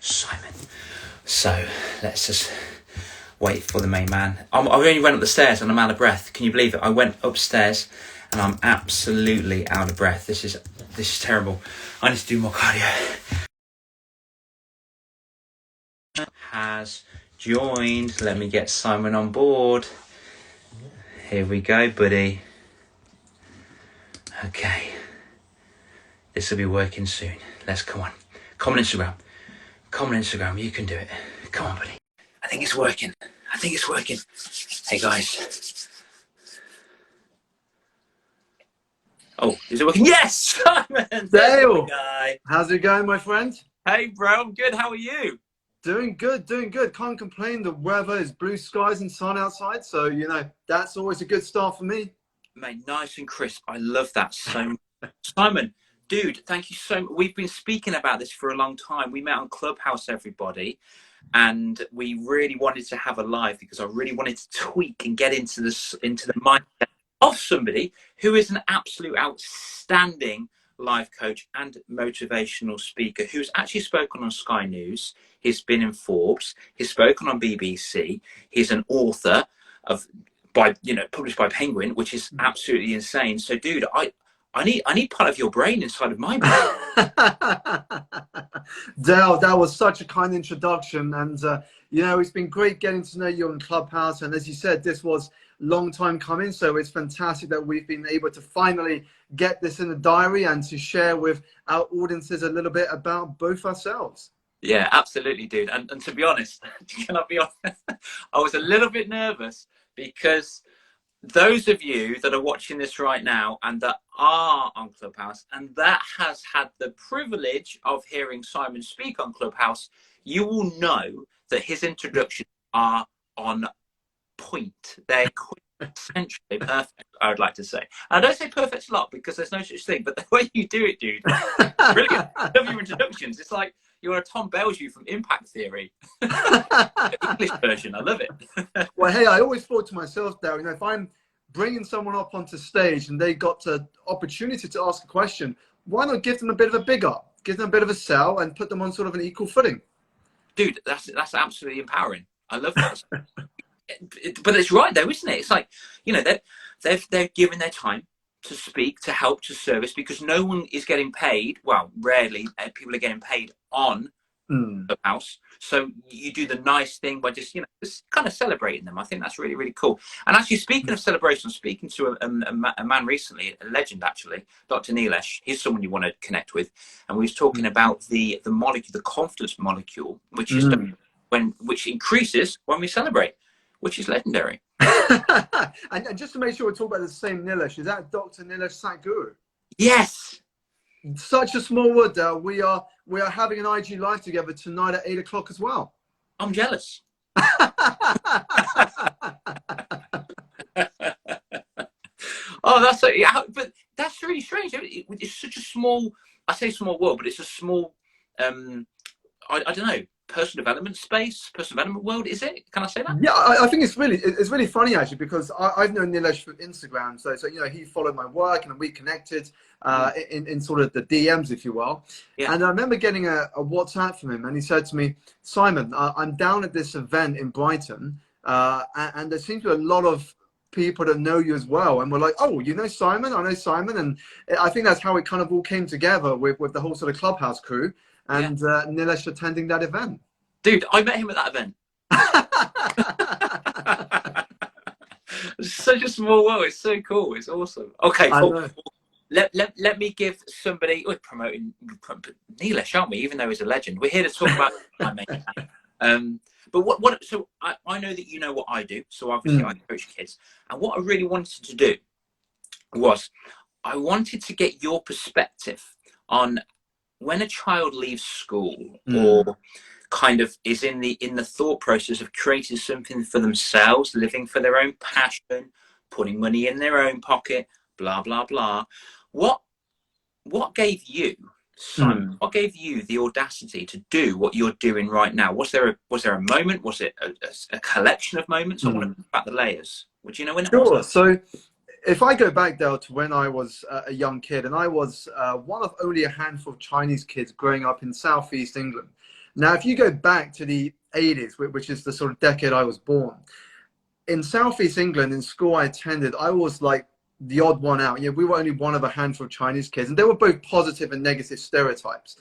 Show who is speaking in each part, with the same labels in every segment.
Speaker 1: Simon. So let's just wait for the main man. I only went up the stairs and I'm out of breath. Can you believe it? I went upstairs and I'm absolutely out of breath. This is terrible. I need to do more cardio. Has joined. Let me get Simon on board. Here we go, buddy. Okay. This will be working soon. Let's come on. Come on Instagram. Come on Instagram. You can do it. Come on, buddy. I think it's working. I think it's working. Hey guys. Oh, is it working? Yes, Simon.
Speaker 2: Dale, how's it going, my friend?
Speaker 1: Hey, bro. I'm good. How are you?
Speaker 2: Doing good, doing good. Can't complain. The weather is blue skies and sun outside, so you know that's always a good start for me.
Speaker 1: Mate, nice and crisp. I love that so much. Simon, dude, thank you so much. We've been speaking about this for a long time. We met on Clubhouse, everybody, and we really wanted to have a live because I really wanted to tweak and get into the mindset of somebody who is an absolute outstanding life coach and motivational speaker who's actually spoken on Sky News. He's been in Forbes. He's spoken on BBC. He's an author published by Penguin, which is absolutely insane. So, dude, I need part of your brain inside of my brain.
Speaker 2: Dale, that was such a kind introduction, and you know, it's been great getting to know you on Clubhouse. And as you said, this was long time coming, so it's fantastic that we've been able to finally get this in the diary and to share with our audiences a little bit about both ourselves.
Speaker 1: Yeah, absolutely, dude. And to be honest, can I be honest? I was a little bit nervous because those of you that are watching this right now and that are on Clubhouse and that has had the privilege of hearing Simon speak on Clubhouse, you will know that his introductions are on point. They're essentially perfect, I would like to say. And I don't say perfect a lot because there's no such thing, but the way you do it, dude, brilliant. I love your introductions. It's like you're a Tom Bellew from Impact Theory. English version, I love it.
Speaker 2: Well, hey, I always thought to myself, Darren, you know, if I'm bringing someone up onto stage and they got the opportunity to ask a question, why not give them a bit of a big up, give them a bit of a sell and put them on sort of an equal footing?
Speaker 1: Dude, that's absolutely empowering. I love that. But it's right though, isn't it? It's like, you know, they're giving their time to speak, to help, to service, because no one is getting paid. Well, rarely people are getting paid on the house. So you do the nice thing by just kind of celebrating them. I think that's really, really cool. And actually, speaking of celebration, speaking to a man recently, a legend actually, Dr. Nilesh. He's someone you want to connect with, and we was talking about the molecule, the confidence molecule, which is which increases when we celebrate, which is legendary.
Speaker 2: and just to make sure we're talking about the same Nilesh, is that Dr. Nilesh Satguru?
Speaker 1: Yes.
Speaker 2: Such a small world, Dale. We are having an IG live together tonight at 8 o'clock as well.
Speaker 1: I'm jealous. Oh, but that's really strange. It's such a small, I say small world, but it's a small, I don't know, personal development world, is it? Can I say that?
Speaker 2: Yeah, I think it's really funny actually, because I've known Nilesh from Instagram, so you know, he followed my work and we connected in sort of the DMs, if you will. Yeah. And I remember getting a WhatsApp from him, and he said to me, Simon, I'm down at this event in Brighton, and there seems to be a lot of people that know you as well, and we're like, oh, you know Simon? I know Simon. And I think that's how it kind of all came together with the whole sort of Clubhouse crew. And Nilesh attending that event.
Speaker 1: Dude, I met him at that event. It's such a small world. It's so cool. It's awesome. Okay, cool. Let me give somebody. We're promoting Nilesh, aren't we? Even though he's a legend, we're here to talk about my mate. But what? So I know that you know what I do. So obviously I coach kids, and what I really wanted to do was I wanted to get your perspective on when a child leaves school or kind of is in the thought process of creating something for themselves, living for their own passion, putting money in their own pocket, blah blah blah. What gave you, Simon? What gave you the audacity to do what you're doing right now? Was there a moment? Was it a collection of moments? I want to talk about the layers. Would you know when it was?
Speaker 2: Sure. So if I go back, Dale, to when I was a young kid, and I was one of only a handful of Chinese kids growing up in southeast England. Now, if you go back to the 80s, which is the sort of decade I was born, in Southeast England, in school I attended, I was like the odd one out. You know, we were only one of a handful of Chinese kids, and they were both positive and negative stereotypes.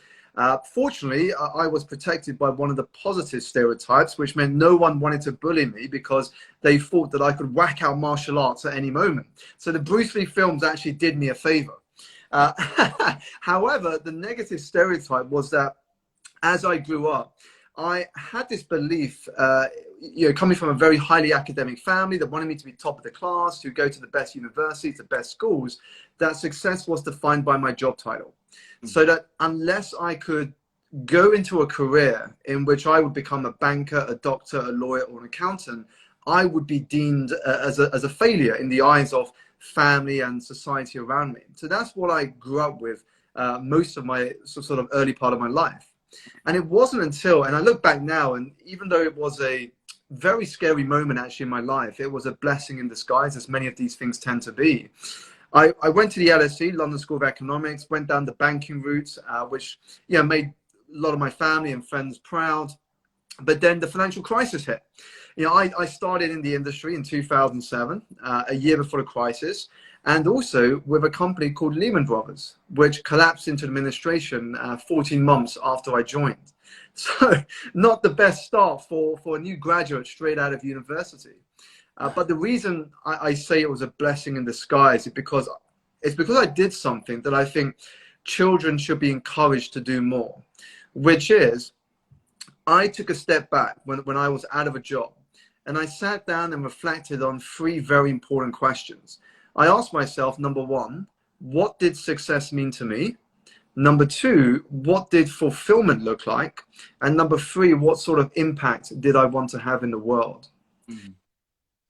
Speaker 2: Fortunately, I was protected by one of the positive stereotypes, which meant no one wanted to bully me because they thought that I could whack out martial arts at any moment. So the Bruce Lee films actually did me a favor. However, the negative stereotype was that as I grew up, I had this belief, you know, coming from a very highly academic family that wanted me to be top of the class, to go to the best universities, the best schools, that success was defined by my job title. So that unless I could go into a career in which I would become a banker, a doctor, a lawyer, or an accountant, I would be deemed as a failure in the eyes of family and society around me. So that's what I grew up with most of my sort of early part of my life. And it wasn't until, and I look back now, and even though it was a very scary moment actually in my life, it was a blessing in disguise, as many of these things tend to be. I went to the LSE, London School of Economics, went down the banking route, which, you know, made a lot of my family and friends proud. But then the financial crisis hit. You know, I started in the industry in 2007, a year before the crisis, and also with a company called Lehman Brothers, which collapsed into administration 14 months after I joined. So not the best start for a new graduate straight out of university. But the reason I say it was a blessing in disguise is because I did something that I think children should be encouraged to do more, which is I took a step back when I was out of a job, and I sat down and reflected on three very important questions. I asked myself, number one, what did success mean to me? Number two, what did fulfillment look like? And number three, what sort of impact did I want to have in the world? Mm-hmm.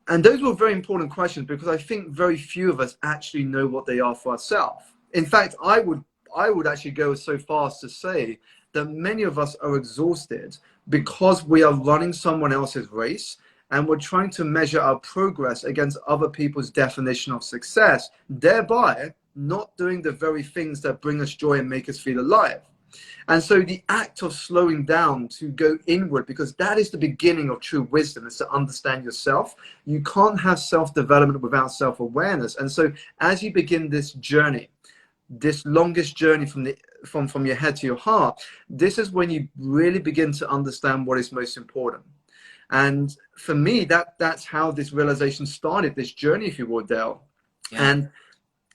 Speaker 2: And those were very important questions because I think very few of us actually know what they are for ourselves. In fact, I would actually go so far as to say that many of us are exhausted because we are running someone else's race and we're trying to measure our progress against other people's definition of success, thereby not doing the very things that bring us joy and make us feel alive. And so the act of slowing down to go inward, because that is the beginning of true wisdom, is to understand yourself. You can't have self-development without self-awareness. And so as you begin this journey, this longest journey from your head to your heart, this is when you really begin to understand what is most important. And for me, that's how this realization started, this journey, if you will, Dale. Yeah. And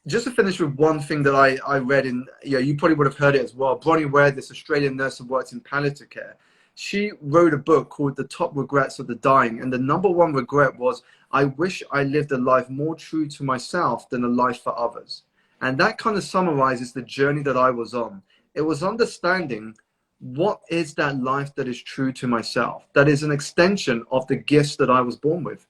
Speaker 2: just to finish with one thing that I read in, you probably would have heard it as well. Bronnie Ware, this Australian nurse who works in palliative care, she wrote a book called The Top Regrets of the Dying. And the number one regret was, I wish I lived a life more true to myself than a life for others. And that kind of summarizes the journey that I was on. It was understanding what is that life that is true to myself, that is an extension of the gifts that I was born with.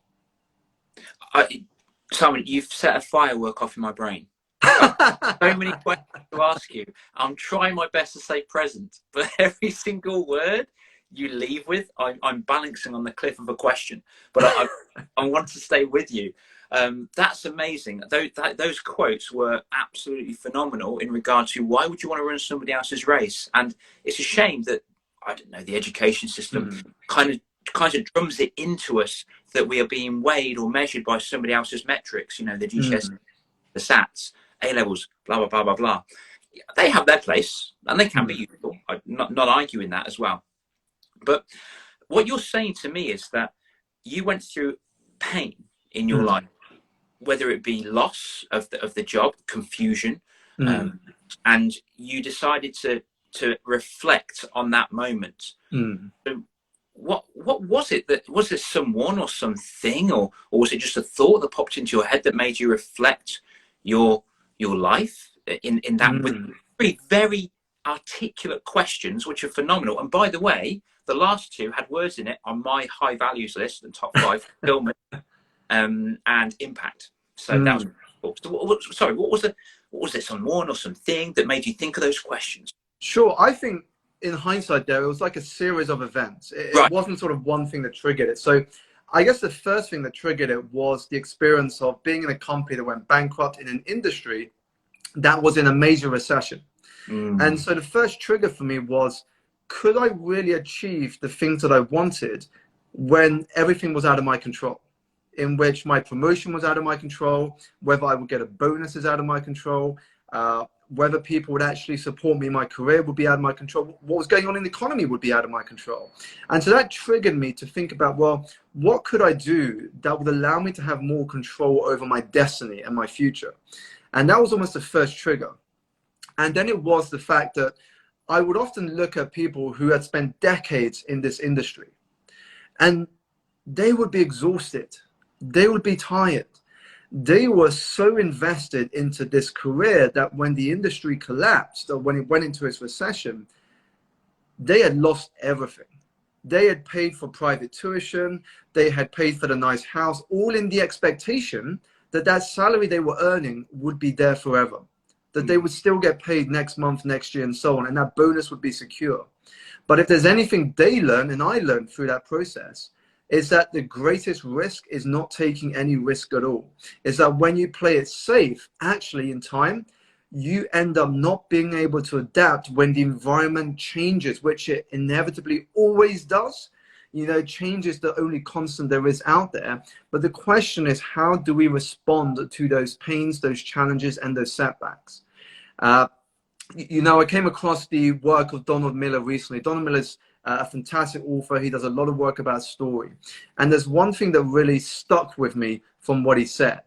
Speaker 1: Simon, you've set a firework off in my brain. So many questions to ask you. I'm trying my best to stay present, but every single word you leave with, I'm balancing on the cliff of a question, but I want to stay with you. That's amazing. Those quotes were absolutely phenomenal in regard to why would you want to run somebody else's race? And it's a shame that, I don't know, the education system kind of drums it into us that we are being weighed or measured by somebody else's metrics, you know, the GCSE, the SATs, A-levels, blah, blah, blah, blah, blah. They have their place and they can be useful. I'm not arguing that as well. But what you're saying to me is that you went through pain in your life, whether it be loss of the job, confusion, and you decided to reflect on that moment. So what was it? That was it someone or something, or was it just a thought that popped into your head that made you reflect your life in that with three very articulate questions, which are phenomenal. And by the way, the last two had words in it on my high values list, the top 5: fulfillment and impact. So that was cool. So what was it? Someone or something that made you think of those questions?
Speaker 2: Sure, I think in hindsight, there it was like a series of events. It wasn't sort of one thing that triggered it. So I guess the first thing that triggered it was the experience of being in a company that went bankrupt in an industry that was in a major recession. And so the first trigger for me was could I really achieve the things that I wanted when everything was out of my control? In which my promotion was out of my control, whether I would get a bonus is out of my control, whether people would actually support me in my career would be out of my control, what was going on in the economy would be out of my control. And so that triggered me to think about, well, what could I do that would allow me to have more control over my destiny and my future? And that was almost the first trigger. And then it was the fact that I would often look at people who had spent decades in this industry, and they would be exhausted. They would be tired. They were so invested into this career that when the industry collapsed, or when it went into its recession, they had lost everything. They had paid for private tuition. They had paid for the nice house, all in the expectation that that salary they were earning would be there forever, that they would still get paid next month, next year, and so on, and that bonus would be secure. But if there's anything they learn, and I learned through that process, is that the greatest risk is not taking any risk at all. Is that when you play it safe, actually in time, you end up not being able to adapt when the environment changes, which it inevitably always does. You know, change is the only constant there is out there. But the question is, how do we respond to those pains, those challenges, and those setbacks? You know, I came across the work of Donald Miller recently. Donald Miller's a fantastic author. He does a lot of work about story. And there's one thing that really stuck with me from what he said.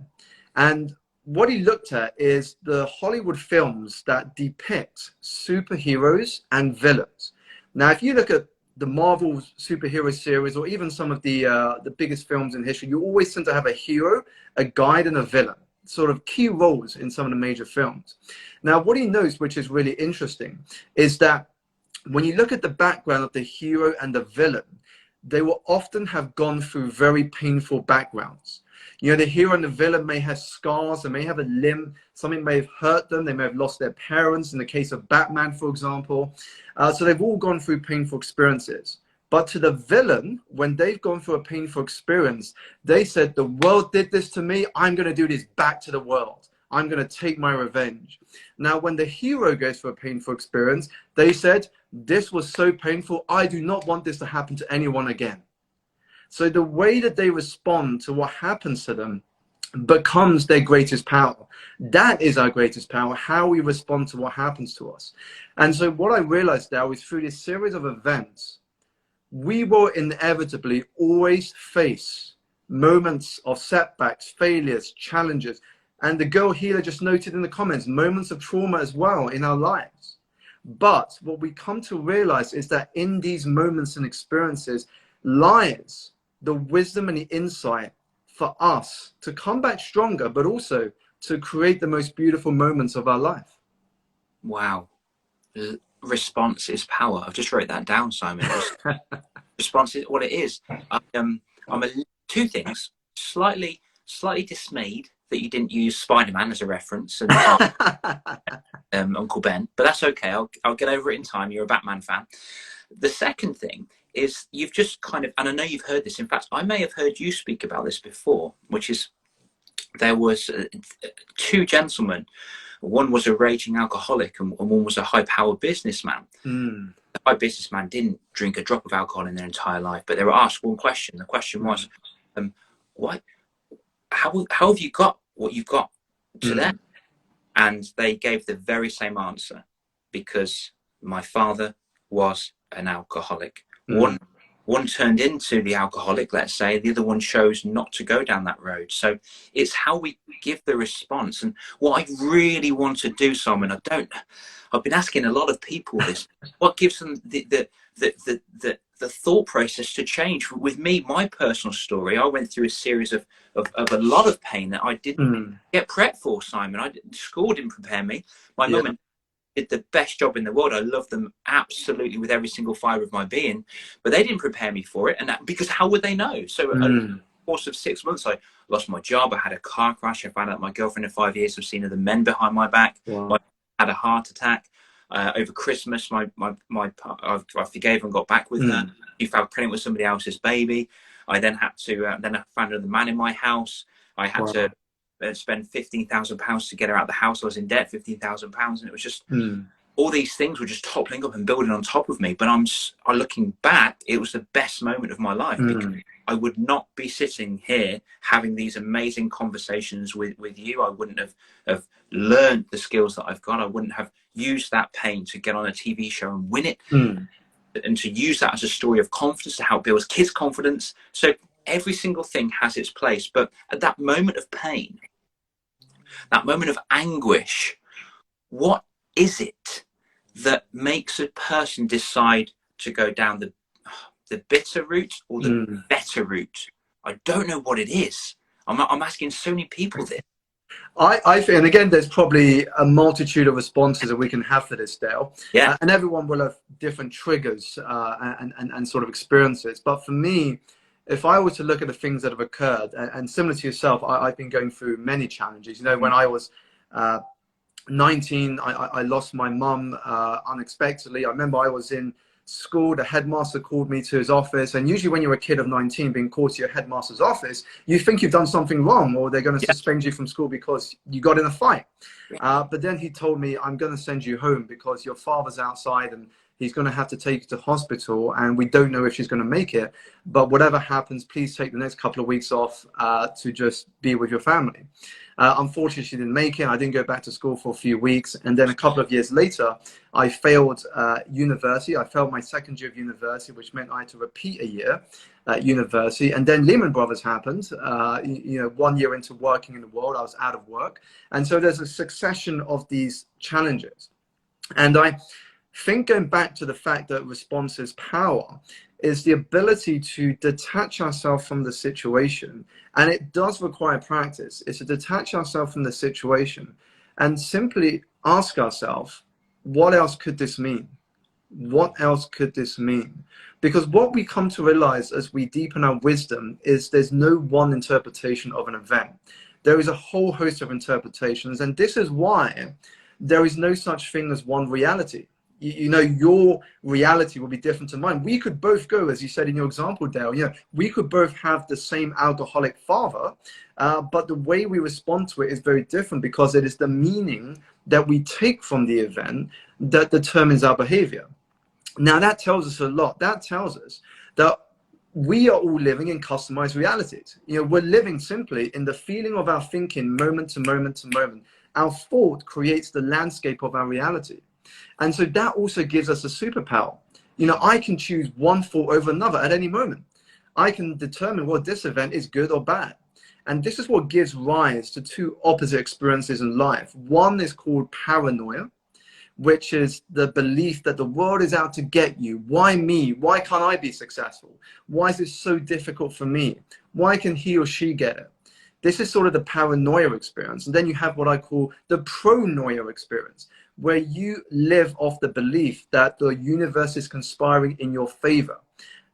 Speaker 2: And what he looked at is the Hollywood films that depict superheroes and villains. Now, if you look at the Marvel superhero series, or even some of the biggest films in history, you always tend to have a hero, a guide, and a villain, sort of key roles in some of the major films. Now, what he knows, which is really interesting, is that when you look at the background of the hero and the villain, they will often have gone through very painful backgrounds. You know, the hero and the villain may have scars, they may have a limb, something may have hurt them, they may have lost their parents, in the case of Batman, for example. So they've all gone through painful experiences. But to the villain, when they've gone through a painful experience, they said, the world did this to me, I'm going to do this back to the world. I'm going to take my revenge. Now, when the hero goes through a painful experience, they said, this was so painful, I do not want this to happen to anyone again. So the way that they respond to what happens to them becomes their greatest power. That is our greatest power, how we respond to what happens to us. And so what I realized now is through this series of events, we will inevitably always face moments of setbacks, failures, challenges. And the girl here just noted in the comments, moments of trauma as well in our lives. But what we come to realize is that in these moments and experiences lies the wisdom and the insight for us to come back stronger, but also to create the most beautiful moments of our life.
Speaker 1: Wow. Response is power. I've just wrote that down, Simon. Response is what it is. I'm two things. Slightly dismayed that you didn't use Spider-Man as a reference and Uncle Ben, but that's okay. I'll get over it in time. You're a Batman fan. The second thing is you've just kind of, and I know you've heard this. In fact, I may have heard you speak about this before, which is there was two gentlemen. One was a raging alcoholic and one was a high-powered businessman. The high businessman didn't drink a drop of alcohol in their entire life, but they were asked one question. The question was, how have you got what you've got to them? And they gave the very same answer: because my father was an alcoholic. One turned into the alcoholic, let's say, the other one chose not to go down that road. So it's how we give the response. And what I really want to do, Simon, I've been asking a lot of people this, what gives them the thought process to change? With me, my personal story, I went through a series of a lot of pain that I didn't get prepped for, Simon. School didn't prepare me. My mum and did the best job in the world. I love them absolutely with every single fibre of my being, but they didn't prepare me for it. And because how would they know? So over the course of 6 months, I lost my job. I had a car crash. I found out my girlfriend of 5 years have seen other men behind my back. I had a heart attack. Over Christmas, I forgave and got back with her. She fell pregnant with somebody else's baby. I then had to, then I found another man in my house. I had to spend £15,000 to get her out of the house. I was in debt, £15,000, and it was just all these things were just toppling up and building on top of me. But I'm looking back, it was the best moment of my life, because I would not be sitting here having these amazing conversations with you. I wouldn't have learned the skills that I've got. I wouldn't have used that pain to get on a TV show and win it, and to use that as a story of confidence to help build kids' confidence. So every single thing has its place. But at that moment of pain, that moment of anguish, what is it that makes a person decide to go down the bitter route or the better route? I don't know what it is. I'm asking so many people this.
Speaker 2: I think, and again, there's probably a multitude of responses that we can have for this, Dale.
Speaker 1: Yeah.
Speaker 2: And everyone will have different triggers and sort of experiences. But for me, if I were to look at the things that have occurred, and similar to yourself, I've been going through many challenges. You know, when I was 19, I lost my mum unexpectedly. I remember I was in school, the headmaster called me to his office, and usually when you're a kid of 19 being called to your headmaster's office, you think you've done something wrong, or they're going to suspend you from school because you got in a fight. But then he told me, I'm going to send you home because your father's outside and he's going to have to take you to hospital, and we don't know if she's going to make it, but whatever happens, please take the next couple of weeks off to just be with your family. Unfortunately, she didn't make it. I didn't go back to school for a few weeks. And then a couple of years later, I failed university. I failed my second year of university, which meant I had to repeat a year at university. And then Lehman Brothers happened. You know, 1 year into working in the world, I was out of work. And so there's a succession of these challenges. And I think, going back to the fact that response is power, is the ability to detach ourselves from the situation. And it does require practice. It's to detach ourselves from the situation and simply ask ourselves, what else could this mean? What else could this mean? Because what we come to realize as we deepen our wisdom is there's no one interpretation of an event. There is a whole host of interpretations. And this is why there is no such thing as one reality. You know, your reality will be different to mine. We could both go, as you said in your example, Dale, you know, we could both have the same alcoholic father, but the way we respond to it is very different, because it is the meaning that we take from the event that determines our behavior. Now, that tells us a lot. That tells us that we are all living in customized realities. You know, we're living simply in the feeling of our thinking moment to moment to moment. Our thought creates the landscape of our reality. And so that also gives us a superpower. You know, I can choose one thought over another at any moment. I can determine whether this event is good or bad. And this is what gives rise to two opposite experiences in life. One is called paranoia, which is the belief that the world is out to get you. Why me? Why can't I be successful? Why is this so difficult for me? Why can he or she get it? This is sort of the paranoia experience. And then you have what I call the pronoia experience, where you live off the belief that the universe is conspiring in your favor,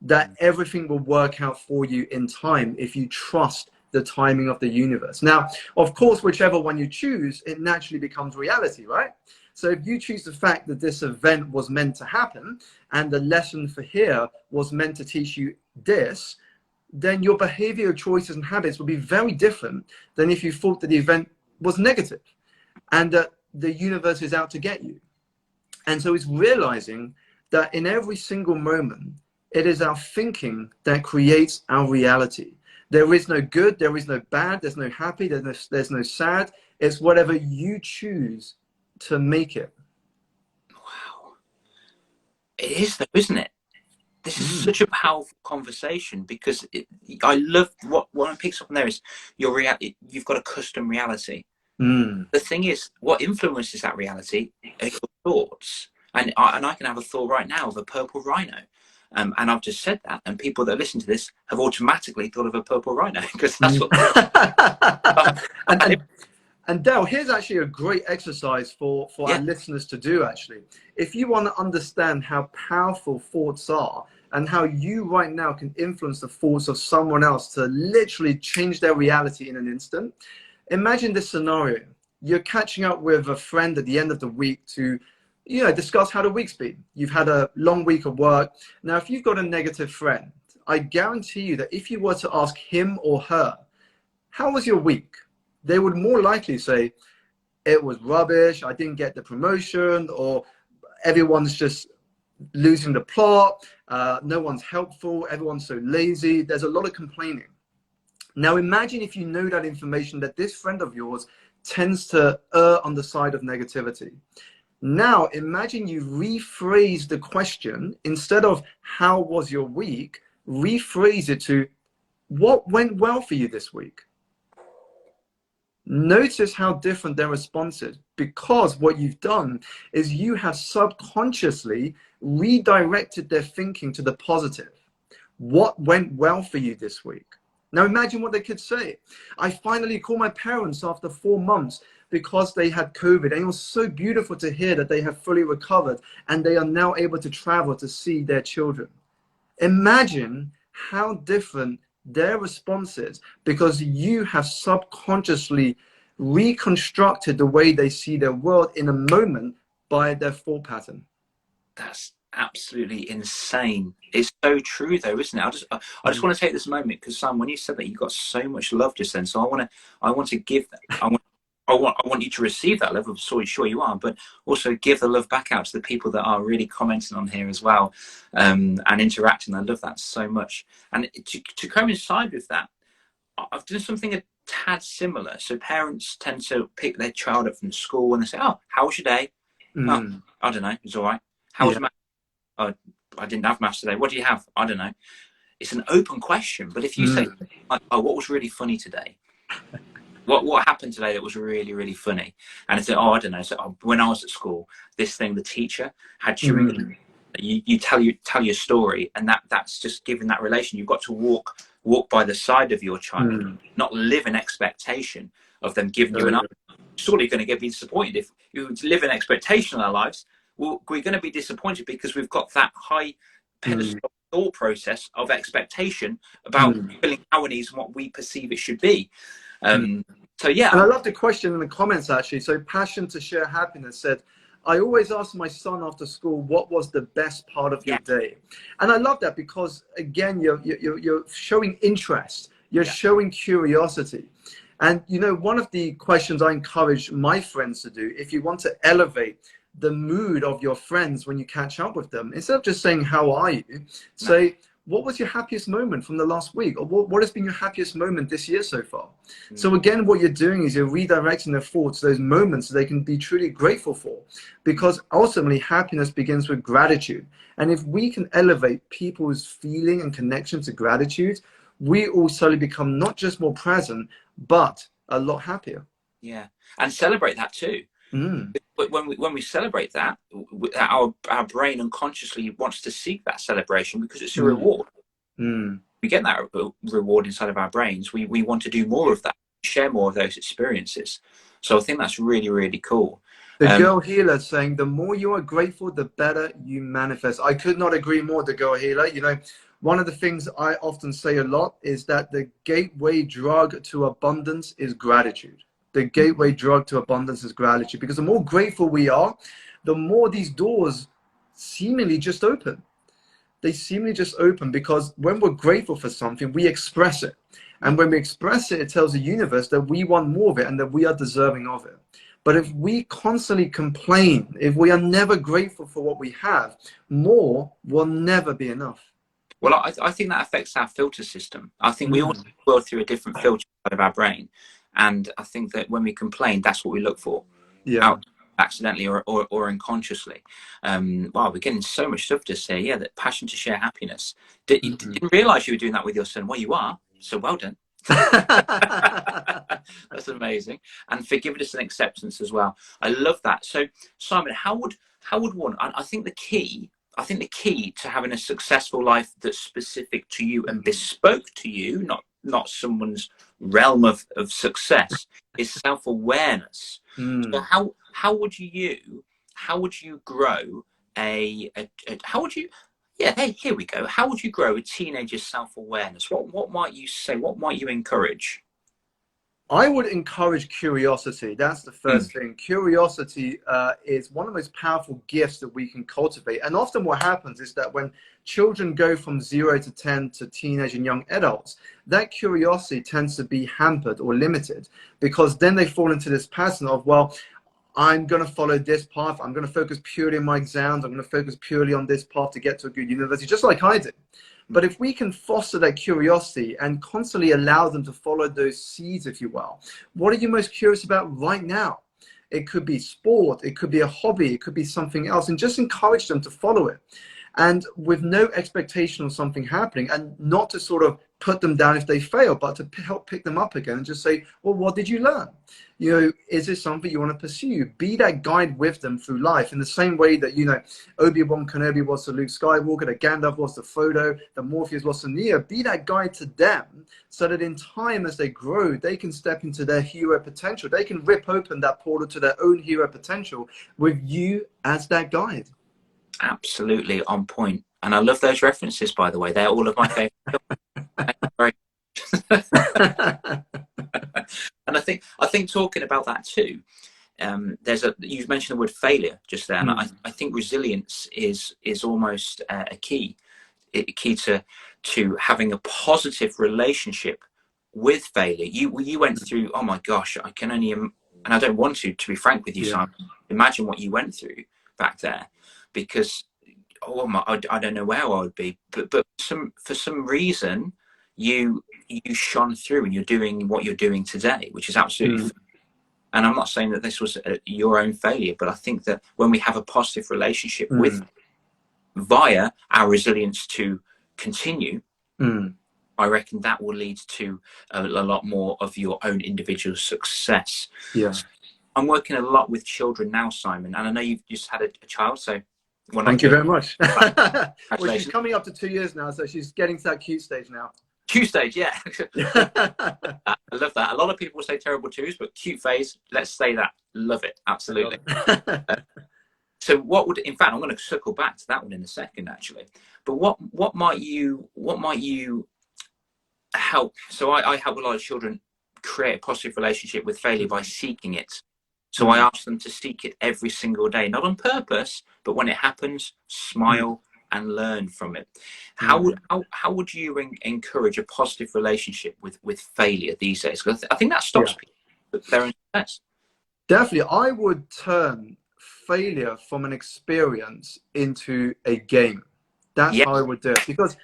Speaker 2: that everything will work out for you in time if you trust the timing of the universe. Now, of course, whichever one you choose, it naturally becomes reality, right? So if you choose the fact that this event was meant to happen and the lesson for here was meant to teach you this, then your behavior, choices, and habits will be very different than if you thought that the event was negative and that the universe is out to get you. And so it's realizing that in every single moment, it is our thinking that creates our reality. There is no good, there is no bad, there's no happy, there's no sad. It's whatever you choose to make it.
Speaker 1: Wow. It is though, isn't it? This is such a powerful conversation, because I love what I picks up on there is your reality. You've got a custom reality. The thing is, what influences that reality are your thoughts. And I can have a thought right now of a purple rhino. And I've just said that, and people that listen to this have automatically thought of a purple rhino, because that's what.
Speaker 2: And Dale, here's actually a great exercise for our listeners to do, actually. If you want to understand how powerful thoughts are and how you right now can influence the thoughts of someone else to literally change their reality in an instant, imagine this scenario. You're catching up with a friend at the end of the week to, you know, discuss how the week's been. You've had a long week of work. Now, if you've got a negative friend, I guarantee you that if you were to ask him or her, how was your week? They would more likely say, it was rubbish, I didn't get the promotion, or everyone's just losing the plot. No one's helpful. Everyone's so lazy. There's a lot of complaining. Now imagine if you know that information, that this friend of yours tends to err on the side of negativity. Now imagine you rephrase the question. Instead of how was your week, rephrase it to what went well for you this week. Notice how different their response is, because what you've done is you have subconsciously redirected their thinking to the positive. What went well for you this week? Now imagine what they could say. I finally called my parents after 4 months because they had COVID, and it was so beautiful to hear that they have fully recovered and they are now able to travel to see their children. Imagine how different their response is, because you have subconsciously reconstructed the way they see their world in a moment by their thought pattern.
Speaker 1: That's absolutely insane. It's so true though, isn't it? I just want to take this moment, because Sam, when you said that, you got so much love just then. So I want to give that. I want you to receive that love. I'm sure you are, but also give the love back out to the people that are really commenting on here as well, and interacting. I love that so much. And to coincide with that, I've done something a tad similar. So parents tend to pick their child up from school and they say, "Oh, how was your day?" "Oh, I don't know. It's all right." "How was maths?" "Oh, I didn't have maths today." "What do you have?" "I don't know." It's an open question. But if you say, "Oh, what was really funny today?" What happened today that was really, really funny? And it's, "Oh, I don't know. So when I was at school, this thing, the teacher had chewing." You tell your story, and that's just giving that relation. You've got to walk by the side of your child, not live in expectation of them giving you an answer. Surely going to be disappointed if you live in expectation in our lives. Well, we're going to be disappointed because we've got that high pedestal thought process of expectation about filling our needs and what we perceive it should be. So yeah.
Speaker 2: And I love the question in the comments actually. So Passion to Share Happiness said, I always ask my son after school, what was the best part of your day? And I love that, because again, you're showing interest, you're showing curiosity. And you know, one of the questions I encourage my friends to do, if you want to elevate the mood of your friends when you catch up with them, instead of just saying, how are you? Say, what was your happiest moment from the last week? Or what has been your happiest moment this year so far? So again, what you're doing is you're redirecting their thoughts to those moments so they can be truly grateful for. Because ultimately, happiness begins with gratitude. And if we can elevate people's feeling and connection to gratitude, we all slowly become not just more present, but a lot happier.
Speaker 1: Yeah, and celebrate that too. But when we celebrate that, our brain unconsciously wants to seek that celebration because it's a reward. We get that reward inside of our brains. We want to do more of that, share more of those experiences. So I think that's really, really cool.
Speaker 2: The girl healer saying, the more you are grateful, the better you manifest. I could not agree more, the girl healer. You know, one of the things I often say a lot is that the gateway drug to abundance is gratitude. The gateway drug to abundance is gratitude, because the more grateful we are, the more these doors seemingly just open. They seemingly just open because when we're grateful for something, we express it. And when we express it, it tells the universe that we want more of it and that we are deserving of it. But if we constantly complain, if we are never grateful for what we have, more will never be enough.
Speaker 1: Well, I think that affects our filter system. I think we all go through a different filter of our brain. And I think that when we complain, that's what we look for, accidentally or unconsciously. Wow, we're getting so much stuff to say. Yeah, that passion to share happiness. You didn't realize you were doing that with your son. Well, you are. So well done. That's amazing. And forgiveness and acceptance as well. I love that. So Simon, how would one? I think the key to having a successful life that's specific to you and bespoke to you, not someone's realm of success, is self-awareness. So how would you grow here we go. How would you grow a teenager's self-awareness? What might you say? What might you encourage?
Speaker 2: I would encourage curiosity. That's the first thing. Curiosity is one of the most powerful gifts that we can cultivate. And often what happens is that when children go from 0 to 10 to teenage and young adults, that curiosity tends to be hampered or limited, because then they fall into this pattern of, well, I'm going to follow this path. I'm going to focus purely on my exams. I'm going to focus purely on this path to get to a good university, just like I did. But if we can foster that curiosity and constantly allow them to follow those seeds, if you will, what are you most curious about right now? It could be sport, it could be a hobby, it could be something else, and just encourage them to follow it. And with no expectation of something happening, and not to sort of put them down if they fail, but to help pick them up again and just say, well, what did you learn? You know, is this something you want to pursue? Be that guide with them through life in the same way that, you know, Obi-Wan Kenobi was to Luke Skywalker, that Gandalf was to Frodo, that Morpheus was to Neo. Be that guide to them so that in time as they grow, they can step into their hero potential. They can rip open that portal to their own hero potential with you as that guide.
Speaker 1: Absolutely on point. And I love those references, by the way. They're all of my favorite. And I think talking about that too, you've mentioned the word failure just there, and I think resilience is almost a key to having a positive relationship with failure. You went through, oh my gosh, I can only and I don't want to be frank with you, Simon, imagine what you went through back there, because I don't know where I would be, but for some reason you shone through, and you're doing what you're doing today, which is absolutely and I'm not saying that this was your own failure, but I think that when we have a positive relationship with via our resilience to continue, I reckon that will lead to a lot more of your own individual success. So I'm working a lot with children now, Simon, and I know you've just had a child, so
Speaker 2: thank you very much. Well, she's coming up to 2 years now, so she's getting to that cute stage now.
Speaker 1: Cute stage, yeah. I love that. A lot of people say terrible twos, but cute phase, let's say that. Love it, absolutely. So what would, in fact, I'm going to circle back to that one in a second, actually. But what might you help? So I help a lot of children create a positive relationship with failure by seeking it. So I ask them to seek it every single day, not on purpose, but when it happens, smile and learn from it. How would you encourage a positive relationship with failure these days? Because I think that stops people at their own success.
Speaker 2: Definitely, I would turn failure from an experience into a game. That's how I would do it, because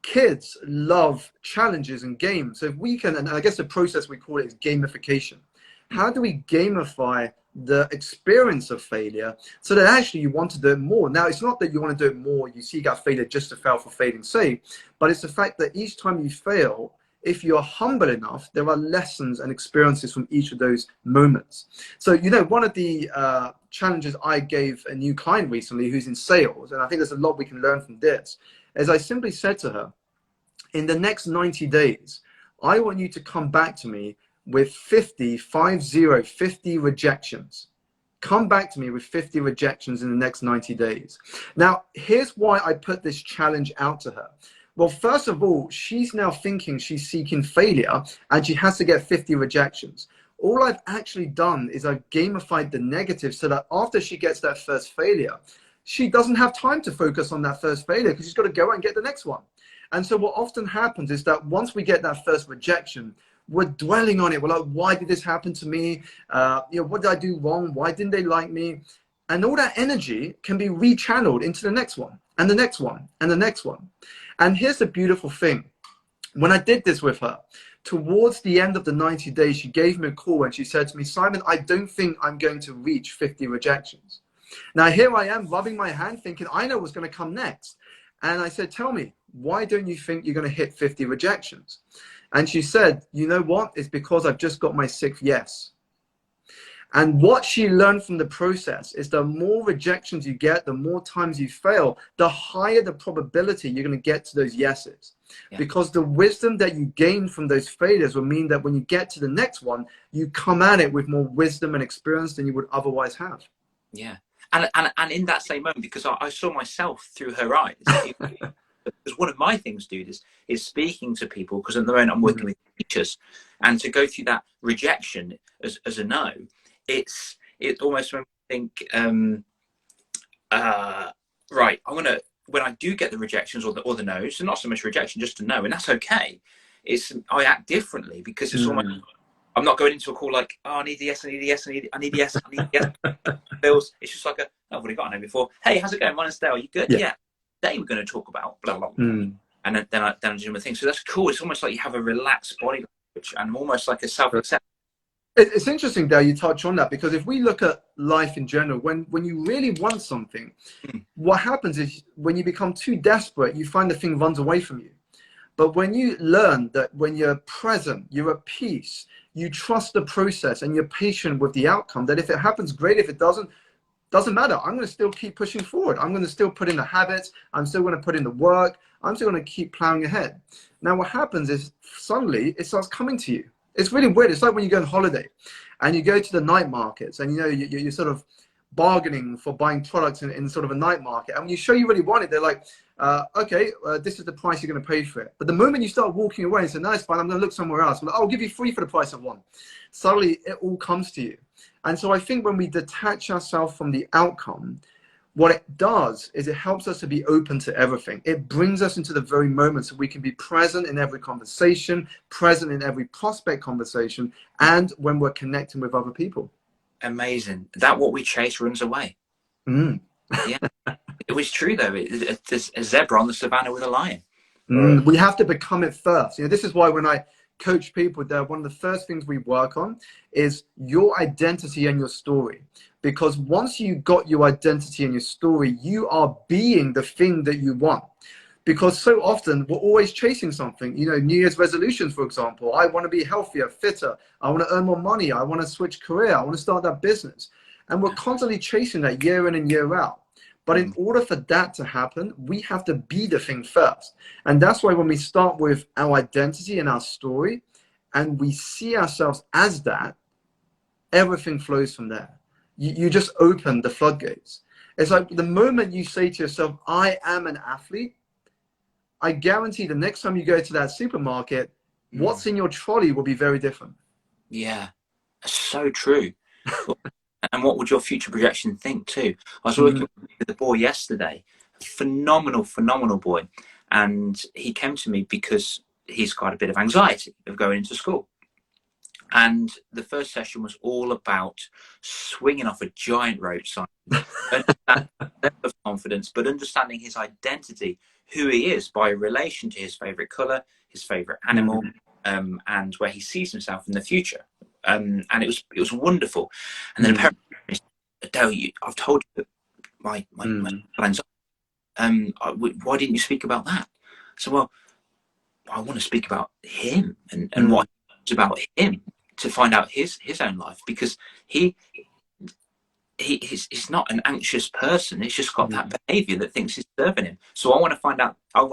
Speaker 2: kids love challenges and games. So if we can, and I guess the process we call it is gamification. How do we gamify the experience of failure so that actually you want to do it more? Now, it's not that you want to do it more, you seek out failure just to fail for failing's sake, but it's the fact that each time you fail, if you're humble enough, there are lessons and experiences from each of those moments. So, you know, one of the challenges I gave a new client recently who's in sales, and I think there's a lot we can learn from this, is I simply said to her, in the next 90 days, I want you to come back to me with 50 rejections. Come back to me with 50 rejections in the next 90 days. Now, here's why I put this challenge out to her. Well, first of all, she's now thinking she's seeking failure and she has to get 50 rejections. All I've actually done is I've gamified the negative so that after she gets that first failure, she doesn't have time to focus on that first failure because she's got to go out and get the next one. And so what often happens is that once we get that first rejection, we're dwelling on it. We're like, why did this happen to me? You know, what did I do wrong? Why didn't they like me? And all that energy can be rechanneled into the next one and the next one and the next one. And here's the beautiful thing. When I did this with her, towards the end of the 90 days, she gave me a call and she said to me, Simon, I don't think I'm going to reach 50 rejections. Now, here I am rubbing my hand thinking, I know what's going to come next. And I said, tell me, why don't you think you're going to hit 50 rejections? And she said, you know what? It's because I've just got my 6th yes. And what she learned from the process is the more rejections you get, the more times you fail, the higher the probability you're going to get to those yeses. Yeah. Because the wisdom that you gain from those failures will mean that when you get to the next one, you come at it with more wisdom and experience than you would otherwise have.
Speaker 1: Yeah. And in that same moment, because I saw myself through her eyes, because one of my things, dude, is speaking to people, because at the moment I'm working with teachers, and to go through that rejection as a no, it almost when I think, right, when I do get the rejections or the no's, so not so much rejection, just a no, and that's okay. I act differently because it's almost I'm not going into a call like, oh, I need the yes, I need the yes, I need the yes, I need the yes. Bills. It's just like, I've already got a name before. Hey, how's it going? My name's Dale. You good? Yeah. Today we're going to talk about blah, blah, blah. And then I do my thing. So that's cool. It's almost like you have a relaxed body language and almost like a self-acceptance.
Speaker 2: It's interesting, Dale, you touch on that, because if we look at life in general, when you really want something, what happens is when you become too desperate, you find the thing runs away from you. But when you learn that when you're present, you're at peace, you trust the process and you're patient with the outcome, that if it happens, great. If it doesn't matter. I'm going to still keep pushing forward. I'm going to still put in the habits. I'm still going to put in the work. I'm still going to keep plowing ahead. Now, what happens is suddenly it starts coming to you. It's really weird. It's like when you go on holiday and you go to the night markets and, you know, you're sort of bargaining for buying products in sort of a night market. And when you show you really want it, they're like, okay, this is the price you're going to pay for it. But the moment you start walking away and say, no, it's fine, I'm going to look somewhere else. Like, I'll give you free for the price of one. Suddenly it all comes to you. And so I think when we detach ourselves from the outcome, what it does is it helps us to be open to everything. It brings us into the very moment so we can be present in every conversation, present in every prospect conversation, and when we're connecting with other people.
Speaker 1: Amazing. That what we chase runs away. Yeah. It was true, though. There's a zebra on the savannah with a lion.
Speaker 2: We have to become it first. You know, this is why when I coach people, one of the first things we work on is your identity and your story. Because once you got your identity and your story, you are being the thing that you want. Because so often we're always chasing something, you know, New Year's resolutions, for example. I want to be healthier, fitter. I want to earn more money. I want to switch career. I want to start that business. And we're constantly chasing that year in and year out. But in order for that to happen, we have to be the thing first. And that's why when we start with our identity and our story, and we see ourselves as that, everything flows from there. You just open the floodgates. It's like the moment you say to yourself, I am an athlete, I guarantee the next time you go to that supermarket, what's in your trolley will be very different.
Speaker 1: Yeah, so true. And what would your future projection think too? I was working with a boy yesterday, phenomenal boy. And he came to me because he's got a bit of anxiety of going into school. And the first session was all about swinging off a giant rope sign, that level of confidence, but understanding his identity, who he is by relation to his favorite color, his favorite animal, and where he sees himself in the future. And it was wonderful. And then apparently, Dale, I've told you that my plans. Why didn't you speak about that? So, well, I want to speak about him and what it's about him, to find out his own life, because he's not an anxious person. He's just got that behavior that thinks it's serving him. So I want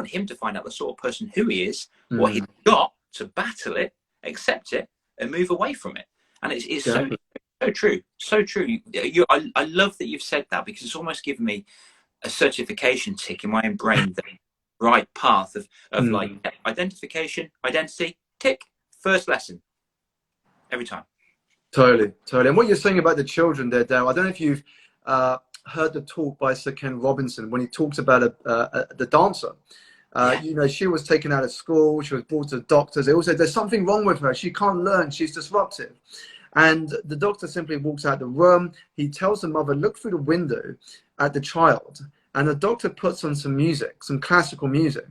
Speaker 1: him to find out the sort of person who he is, what he's got, to battle it, accept it, and move away from it. And it's so true. So true. I love that you've said that, because it's almost given me a certification tick in my own brain, the right path of like identification, identity, tick, first lesson. Every time.
Speaker 2: Totally. And what you're saying about the children there, Dale, I don't know if you've heard the talk by Sir Ken Robinson when he talks about the dancer. You know, she was taken out of school. She was brought to the doctors. They all said there's something wrong with her. She can't learn. She's disruptive. And the doctor simply walks out the room. He tells the mother, look through the window at the child. And the doctor puts on some music, some classical music.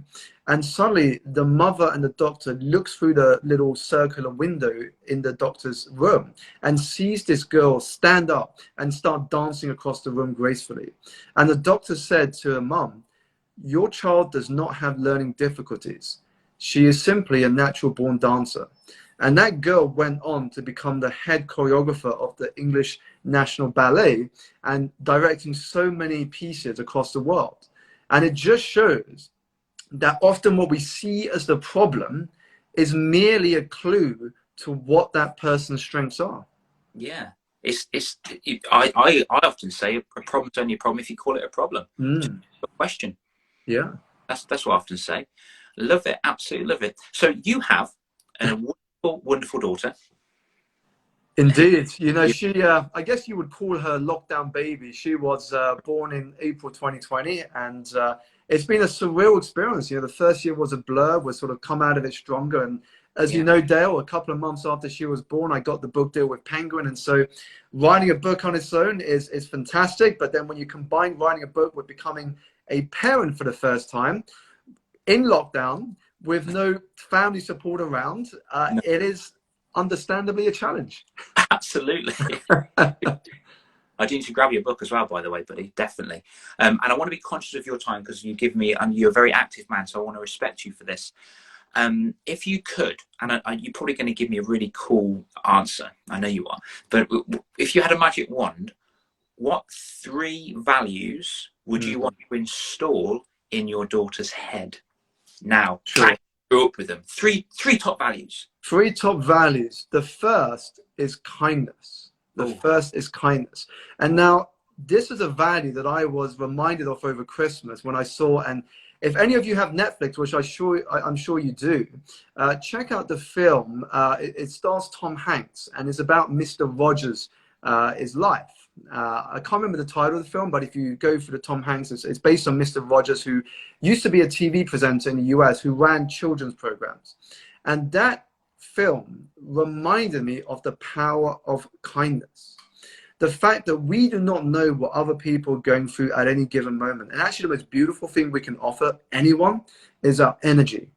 Speaker 2: And suddenly the mother and the doctor looks through the little circular window in the doctor's room and sees this girl stand up and start dancing across the room gracefully. And the doctor said to her mum, your child does not have learning difficulties. She is simply a natural born dancer. And that girl went on to become the head choreographer of the English National Ballet and directing so many pieces across the world. And it just shows that often what we see as the problem is merely a clue to what that person's strengths are.
Speaker 1: Yeah. I often say a problem's only a problem if you call it a problem. A question.
Speaker 2: Yeah.
Speaker 1: That's what I often say. Love it. Absolutely love it. So you have a wonderful daughter.
Speaker 2: Indeed. You know, she, I guess you would call her lockdown baby. She was born in April 2020, and it's been a surreal experience. You know, the first year was a blur. We've sort of come out of it stronger. And as you know, Dale, a couple of months after she was born, I got the book deal with Penguin. And so writing a book on its own is fantastic. But then when you combine writing a book with becoming a parent for the first time in lockdown with no family support around, it is understandably a challenge.
Speaker 1: Absolutely. I do need to grab your book as well, by the way, buddy, definitely. And I want to be conscious of your time because you give me, and you're a very active man, so I want to respect you for this. If you could, and you're probably going to give me a really cool answer, I know you are, but if you had a magic wand, what 3 values would you want to install in your daughter's head now?
Speaker 2: Sure.
Speaker 1: Grew up with them. Three top values.
Speaker 2: 3 top values. The first is kindness. The first is kindness. And now this is a value that I was reminded of over Christmas when I saw, and if any of you have Netflix, which I'm sure you do, check out the film. It stars Tom Hanks and is about Mr. Rogers' his life. I can't remember the title of the film, but if you go for the Tom Hanks, it's based on Mr. Rogers, who used to be a TV presenter in the US who ran children's programs. And that film reminded me of the power of kindness. The fact that we do not know what other people are going through at any given moment. And actually the most beautiful thing we can offer anyone is our energy.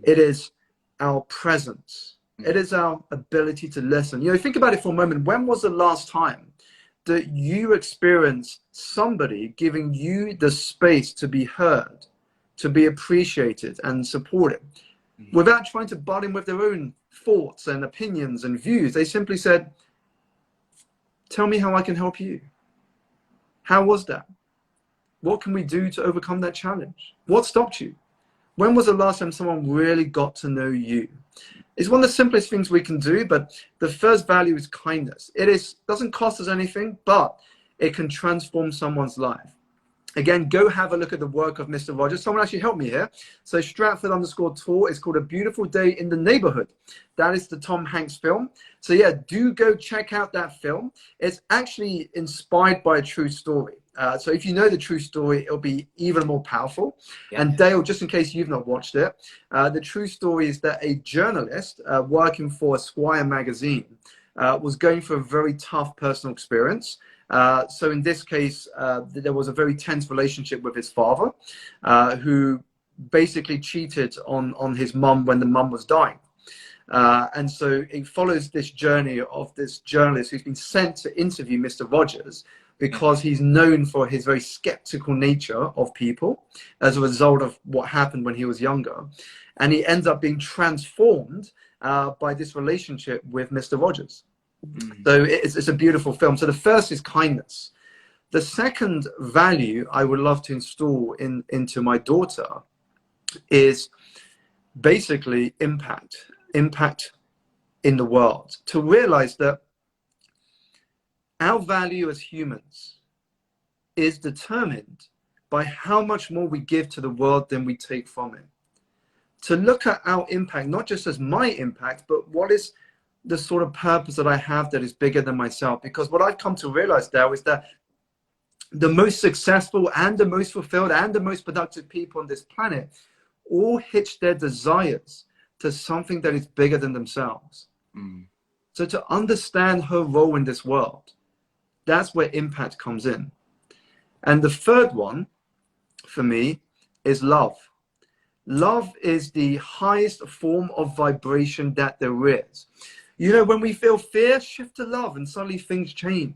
Speaker 2: It is our presence. It is our ability to listen. You know, think about it for a moment. When was the last time that you experienced somebody giving you the space to be heard, to be appreciated and supported, without trying to butt in with their own thoughts and opinions and views? They simply said, tell me how I can help you. How was that? What can we do to overcome that challenge? What stopped you? When was the last time someone really got to know you? It's one of the simplest things we can do, but the first value is kindness. It doesn't cost us anything, but it can transform someone's life. Again, go have a look at the work of Mr. Rogers. Someone actually helped me here. So Stratford_Tour is called A Beautiful Day in the Neighborhood. That is the Tom Hanks film. So yeah, do go check out that film. It's actually inspired by a true story. So if you know the true story, it'll be even more powerful. Yeah. And Dale, just in case you've not watched it, the true story is that a journalist working for Esquire magazine was going through a very tough personal experience. So in this case, there was a very tense relationship with his father, who basically cheated on his mum when the mum was dying. And so it follows this journey of this journalist who's been sent to interview Mr. Rogers because he's known for his very skeptical nature of people as a result of what happened when he was younger. And he ends up being transformed by this relationship with Mr. Rogers. So it's a beautiful film. So the first is kindness. The second value I would love to install into my daughter is basically impact in the world. To realize that our value as humans is determined by how much more we give to the world than we take from it. To look at our impact, not just as my impact, but what is the sort of purpose that I have that is bigger than myself. Because what I've come to realize now is that the most successful and the most fulfilled and the most productive people on this planet all hitch their desires to something that is bigger than themselves. So to understand her role in this world, that's where impact comes in. And the third one for me is love. Love is the highest form of vibration that there is. You know, when we feel fear, shift to love and suddenly things change.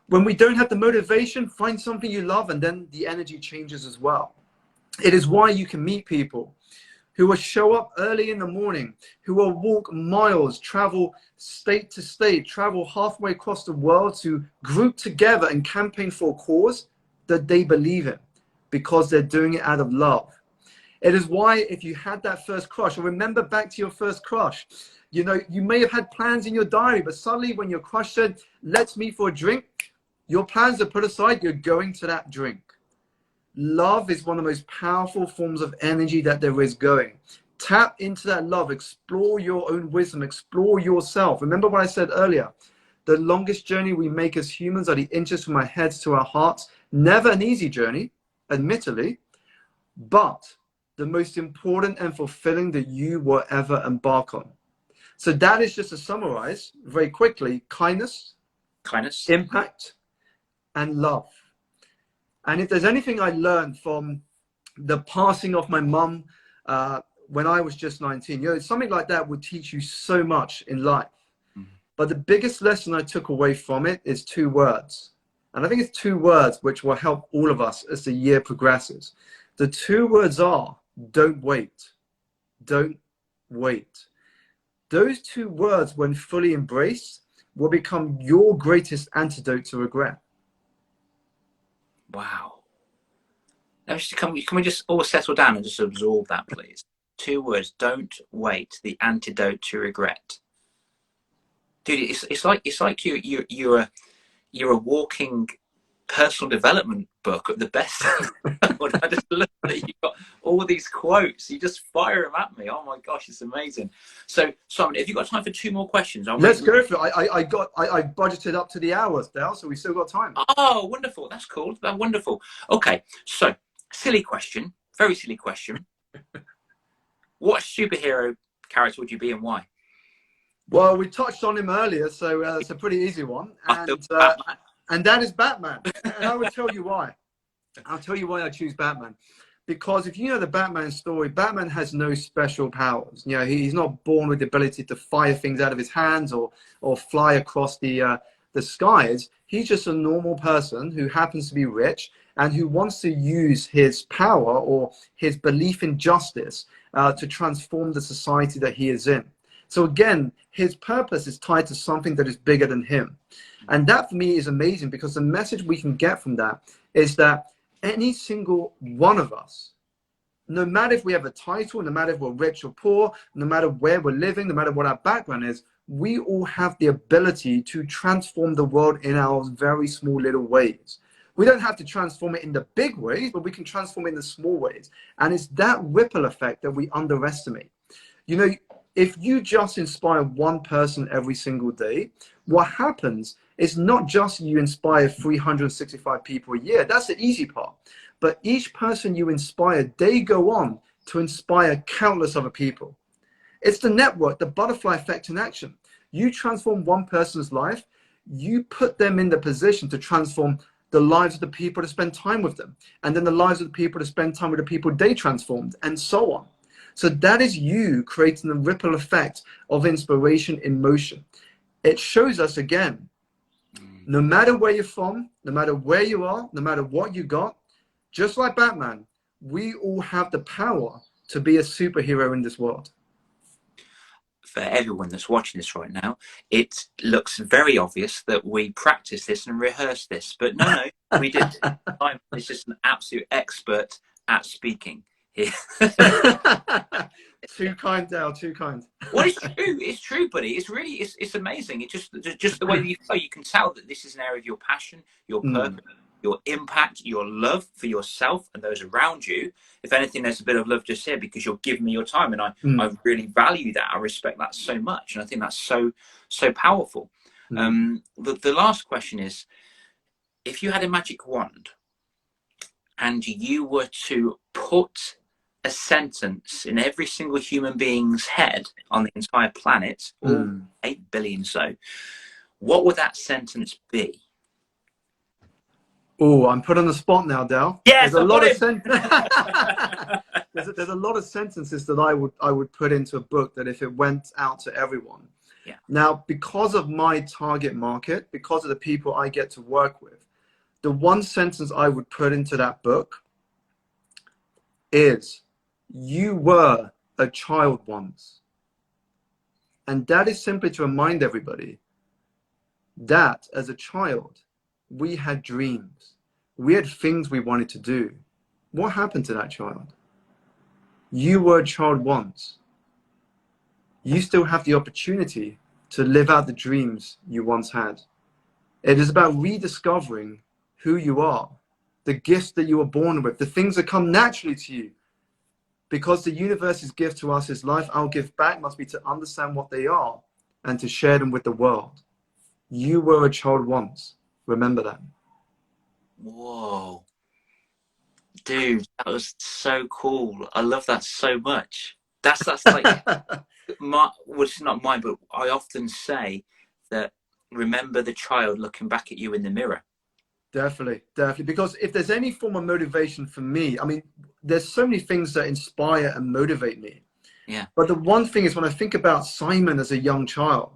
Speaker 2: When we don't have the motivation, find something you love and then the energy changes as well. It is why you can meet people who will show up early in the morning, who will walk miles, travel state to state, travel halfway across the world to group together and campaign for a cause that they believe in because they're doing it out of love. It is why if you had that first crush, or remember back to your first crush, you know, you may have had plans in your diary, but suddenly when your crush said, let's meet for a drink, your plans are put aside, you're going to that drink. Love is one of the most powerful forms of energy that there is going. Tap into that love, explore your own wisdom, explore yourself. Remember what I said earlier, the longest journey we make as humans are the inches from our heads to our hearts. Never an easy journey, admittedly, but the most important and fulfilling that you will ever embark on. So that is just to summarize very quickly: kindness, impact, and love. And if there's anything I learned from the passing of my mum when I was just 19, you know, something like that would teach you so much in life. But the biggest lesson I took away from it is 2 words. And I think it's 2 words which will help all of us as the year progresses. The 2 words are: don't wait. Don't wait. Those 2 words, when fully embraced, will become your greatest antidote to regret.
Speaker 1: Wow. Can we just all settle down and just absorb that, please? 2 words: don't wait. The antidote to regret. Dude, it's like you're a walking personal development book at the best. I just love that you've got all these quotes. You just fire them at me. Oh my gosh, it's amazing. So, Simon, have you got time for 2 more questions?
Speaker 2: Let's go for it. I budgeted up to the hours, Dale, so we still got time.
Speaker 1: Oh, wonderful. That's cool. That's wonderful. Okay, so silly question, very silly question. What superhero character would you be and why?
Speaker 2: Well, we touched on him earlier, so it's a pretty easy one. And that is Batman. And I will tell you why. I'll tell you why I choose Batman. Because if you know the Batman story, Batman has no special powers. You know, he's not born with the ability to fire things out of his hands or fly across the skies. He's just a normal person who happens to be rich and who wants to use his power or his belief in justice to transform the society that he is in. So again, his purpose is tied to something that is bigger than him. And that for me is amazing, because the message we can get from that is that any single one of us, no matter if we have a title, no matter if we're rich or poor, no matter where we're living, no matter what our background is, we all have the ability to transform the world in our very small little ways. We don't have to transform it in the big ways, but we can transform it in the small ways. And it's that ripple effect that we underestimate. You know, if you just inspire one person every single day, what happens is not just you inspire 365 people a year. That's the easy part. But each person you inspire, they go on to inspire countless other people. It's the network, the butterfly effect in action. You transform one person's life, you put them in the position to transform the lives of the people to spend time with them, and then the lives of the people to spend time with the people they transformed, and so on. So that is you creating the ripple effect of inspiration in motion. It shows us again, no matter where you're from, no matter where you are, no matter what you got, just like Batman, we all have the power to be a superhero in this world.
Speaker 1: For everyone that's watching this right now, it looks very obvious that we practice this and rehearse this, but no, we didn't. I'm just an absolute expert at speaking here.
Speaker 2: Too kind, Dale, too kind.
Speaker 1: Well, it's true, buddy. It's amazing. It's just the way that you can tell that this is an area of your passion, your purpose, your impact, your love for yourself and those around you. If anything, there's a bit of love just here because you're giving me your time, and I really value that. I respect that so much, and I think that's so powerful. The last question is, if you had a magic wand and you were to put a sentence in every single human being's head on the entire planet, or 8 billion so, what would that sentence be?
Speaker 2: Oh, I'm put on the spot now, Dale.
Speaker 1: Yes,
Speaker 2: there's a lot of sentences that I would put into a book that if it went out to everyone.
Speaker 1: Yeah.
Speaker 2: Now, because of my target market, because of the people I get to work with, the one sentence I would put into that book is, you were a child once. And that is simply to remind everybody that as a child, we had dreams. We had things we wanted to do. What happened to that child? You were a child once. You still have the opportunity to live out the dreams you once had. It is about rediscovering who you are, the gifts that you were born with, the things that come naturally to you. Because the universe's gift to us is life, our gift back must be to understand what they are and to share them with the world. You were a child once. Remember that.
Speaker 1: Whoa. Dude, that was so cool. I love that so much. That's like my, well, it's not mine, but I often say that remember the child looking back at you in the mirror.
Speaker 2: Definitely, definitely. Because if there's any form of motivation for me, I mean, there's so many things that inspire and motivate me.
Speaker 1: Yeah.
Speaker 2: But the one thing is when I think about Simon as a young child,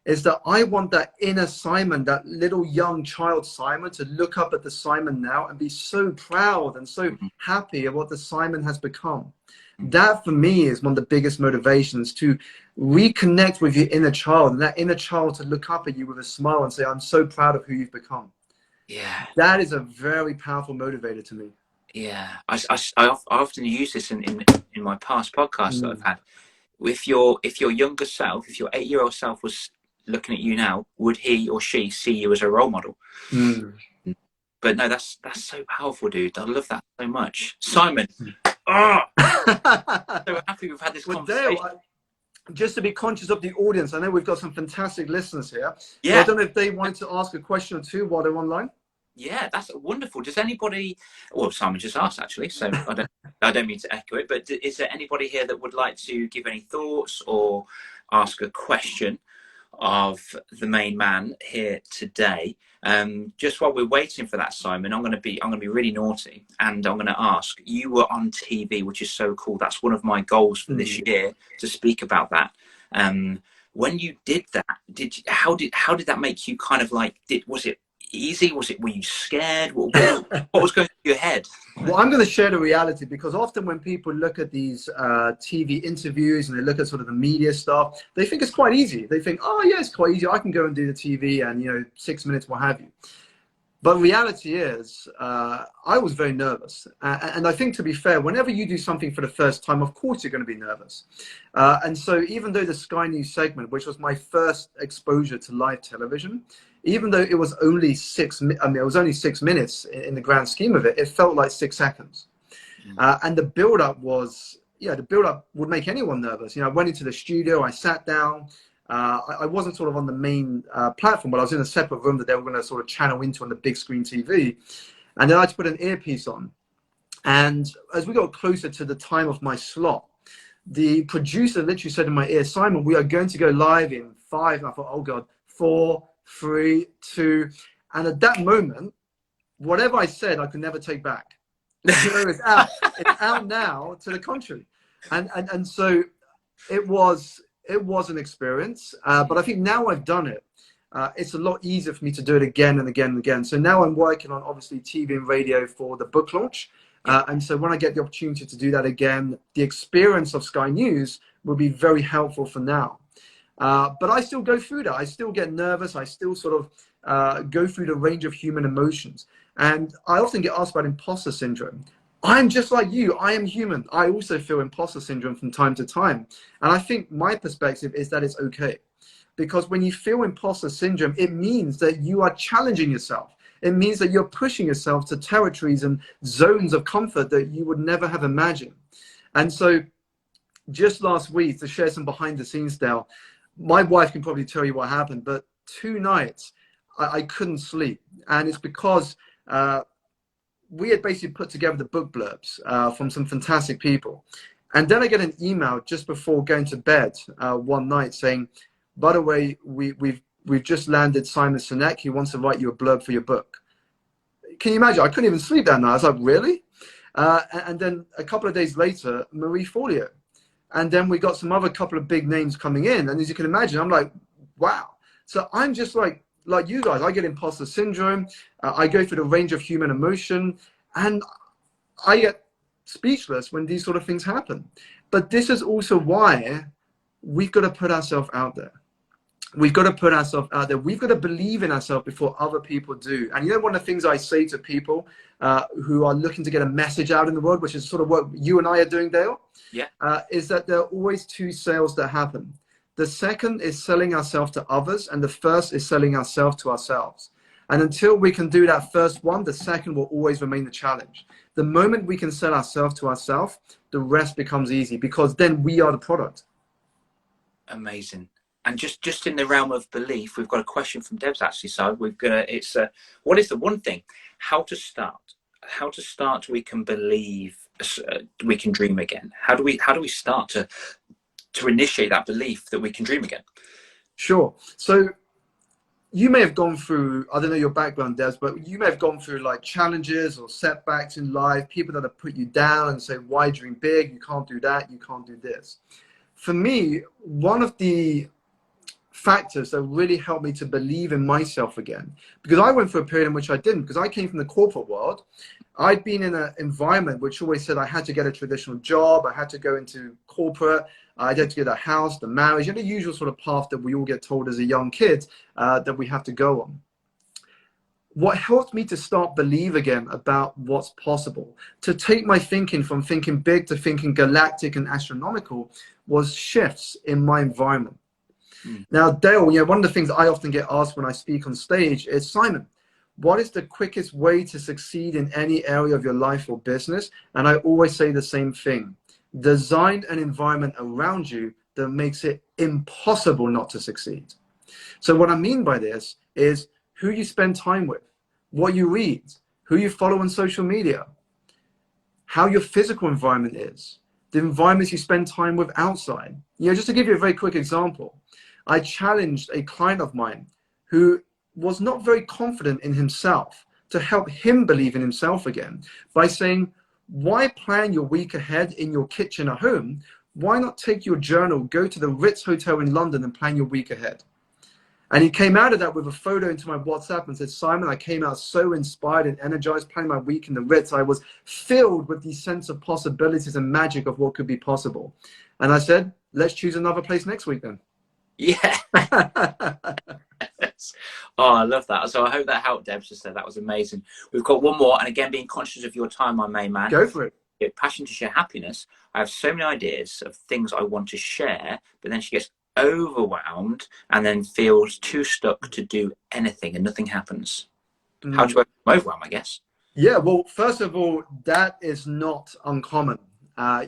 Speaker 2: is that I want that inner Simon, that little young child Simon, to look up at the Simon now and be so proud and so happy at what the Simon has become. That for me is one of the biggest motivations, to reconnect with your inner child, and that inner child to look up at you with a smile and say, I'm so proud of who you've become.
Speaker 1: Yeah.
Speaker 2: That is a very powerful motivator to me.
Speaker 1: Yeah. I often use this in my past podcasts that I've had. If your younger self, if your 8-year-old self was looking at you now, would he or she see you as a role model? But no, that's so powerful, dude. I love that so much. Simon, so happy we've had this conversation.
Speaker 2: Dale, just to be conscious of the audience, I know we've got some fantastic listeners here.
Speaker 1: Yeah.
Speaker 2: So I don't know if they wanted to ask a question or two while they're online.
Speaker 1: Yeah, that's wonderful. Does anybody? Well, Simon just asked actually, so I don't mean to echo it, but is there anybody here that would like to give any thoughts or ask a question of the main man here today? Just while we're waiting for that, Simon, I'm going to be really naughty, and I'm going to ask. You were on TV, which is so cool. That's one of my goals for this year, to speak about that. When you did that, how did that make you kind of like? Was it easy? Were you scared? What was going through your head?
Speaker 2: Well, I'm going to share the reality, because often when people look at these TV interviews and they look at sort of the media stuff, they think it's quite easy. They think, oh yeah, it's quite easy. I can go and do the TV and 6 minutes, what have you. But reality is, I was very nervous. And I think, to be fair, whenever you do something for the first time, of course you're going to be nervous. And so even though the Sky News segment, which was my first exposure to live television, even though it was only it was only 6 minutes in the grand scheme of it, it felt like 6 seconds. And the build-up was, the build-up would make anyone nervous. I went into the studio, I sat down. I wasn't sort of on the main platform, but I was in a separate room that they were going to sort of channel into on the big screen TV. And then I had to put an earpiece on. And as we got closer to the time of my slot, the producer literally said in my ear, Simon, we are going to go live in 5. And I thought, oh God, 4, 3, 2. And at that moment, whatever I said, I could never take back. It's out now, to the contrary. And so it was an experience, but I think now I've done it, it's a lot easier for me to do it again and again and again. So now I'm working on, obviously, TV and radio for the book launch. And so when I get the opportunity to do that again, the experience of Sky News will be very helpful for now. But I still go through that. I still get nervous. I still sort of go through the range of human emotions. And I often get asked about imposter syndrome. I'm just like you. I am human. I also feel imposter syndrome from time to time. And I think my perspective is that it's okay. Because when you feel imposter syndrome, it means that you are challenging yourself. It means that you're pushing yourself to territories and zones of comfort that you would never have imagined. And so just last week, to share some behind the scenes, Dale, my wife can probably tell you what happened, but 2 nights I couldn't sleep. And it's because we had basically put together the book blurbs from some fantastic people. And then I get an email just before going to bed one night saying, by the way, we've just landed Simon Sinek. He wants to write you a blurb for your book. Can you imagine? I couldn't even sleep that night. I was like, really? And then a couple of days later, Marie Forleo. And then we got some other couple of big names coming in. And as you can imagine, I'm like, wow. So I'm just like you guys. I get imposter syndrome. I go through the range of human emotion. And I get speechless when these sort of things happen. But this is also why we've got to put ourselves out there. We've got to put ourselves out there. We've got to believe in ourselves before other people do. And one of the things I say to people who are looking to get a message out in the world, which is sort of what you and I are doing, Dale, is that there are always 2 sales that happen. The second is selling ourselves to others, and the first is selling ourselves to ourselves. And until we can do that first one, the second will always remain the challenge. The moment we can sell ourselves to ourselves, the rest becomes easy, because then we are the product.
Speaker 1: Amazing. And just in the realm of belief, we've got a question from Debs actually. So what is the one thing? How to start? how to start we can believe we can dream again. How do we start to initiate that belief that we can dream again?
Speaker 2: Sure. So you may have gone through, I don't know your background, Des, but you may have gone through like challenges or setbacks in life, people that have put you down and say, why dream big? You can't do that. You can't do this. For me, one of the factors that really helped me to believe in myself again, because I went through a period in which I didn't, because I came from the corporate world. I'd been in an environment which always said I had to get a traditional job, I had to go into corporate, I had to get a house, the marriage, and the usual sort of path that we all get told as a young kid that we have to go on. What helped me to start believe again about what's possible, to take my thinking from thinking big to thinking galactic and astronomical, was shifts in my environment. Now, Dale, one of the things I often get asked when I speak on stage is, Simon, what is the quickest way to succeed in any area of your life or business? And I always say the same thing. Design an environment around you that makes it impossible not to succeed. So what I mean by this is who you spend time with, what you read, who you follow on social media, how your physical environment is, the environments you spend time with outside. Just to give you a very quick example, I challenged a client of mine who was not very confident in himself to help him believe in himself again by saying, why plan your week ahead in your kitchen at home? Why not take your journal, go to the Ritz Hotel in London and plan your week ahead? And he came out of that with a photo into my WhatsApp and said, Simon, I came out so inspired and energized planning my week in the Ritz. I was filled with the sense of possibilities and magic of what could be possible. And I said, let's choose another place next week then.
Speaker 1: Yeah. Oh, I love that. So I hope that helped, Deb. Just said that was amazing. We've got one more, and again, being conscious of your time, my main man.
Speaker 2: Go for it.
Speaker 1: Passion to share happiness. I have so many ideas of things I want to share, but then she gets overwhelmed and then feels too stuck to do anything, and nothing happens. How do I overwhelm, I guess?
Speaker 2: Yeah, well, first of all, that is not uncommon. I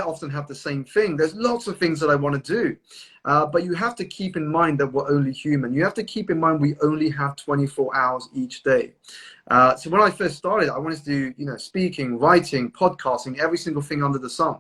Speaker 2: often have the same thing. There's lots of things that I want to do, but you have to keep in mind that we're only human. You have to keep in mind we only have 24 hours each day. So when I first started, I wanted to do, speaking, writing, podcasting, every single thing under the sun.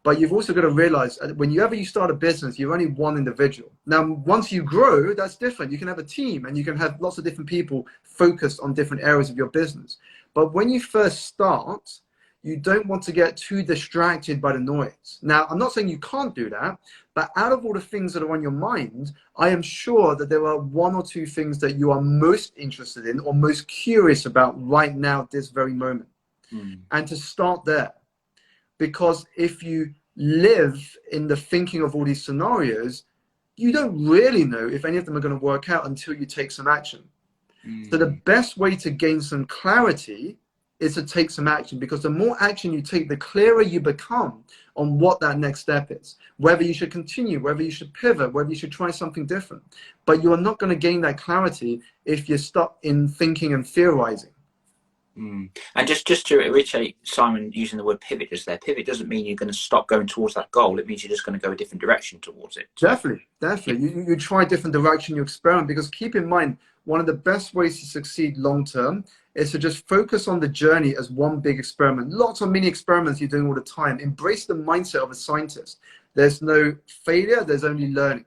Speaker 2: But you've also got to realize whenever you start a business, you're only one individual. Now, once you grow, that's different. You can have a team and you can have lots of different people focused on different areas of your business. But when you first start, you don't want to get too distracted by the noise. Now, I'm not saying you can't do that, but out of all the things that are on your mind, I am sure that there are one or two things that you are most interested in or most curious about right now, this very moment. And to start there. Because if you live in the thinking of all these scenarios, you don't really know if any of them are going to work out until you take some action. So the best way to gain some clarity is to take some action, because the more action you take, the clearer you become on what that next step is, whether you should continue, whether you should pivot, whether you should try something different. But you are not going to gain that clarity if you're stuck in thinking and theorizing.
Speaker 1: And just to reiterate, Simon using the word pivot just there, pivot doesn't mean you're going to stop going towards that goal. It means you're just going to go a different direction towards it.
Speaker 2: Definitely. You try a different direction, you experiment, because keep in mind, one of the best ways to succeed long term is to just focus on the journey as one big experiment. Lots of mini experiments you're doing all the time. Embrace the mindset of a scientist. There's no failure, there's only learning.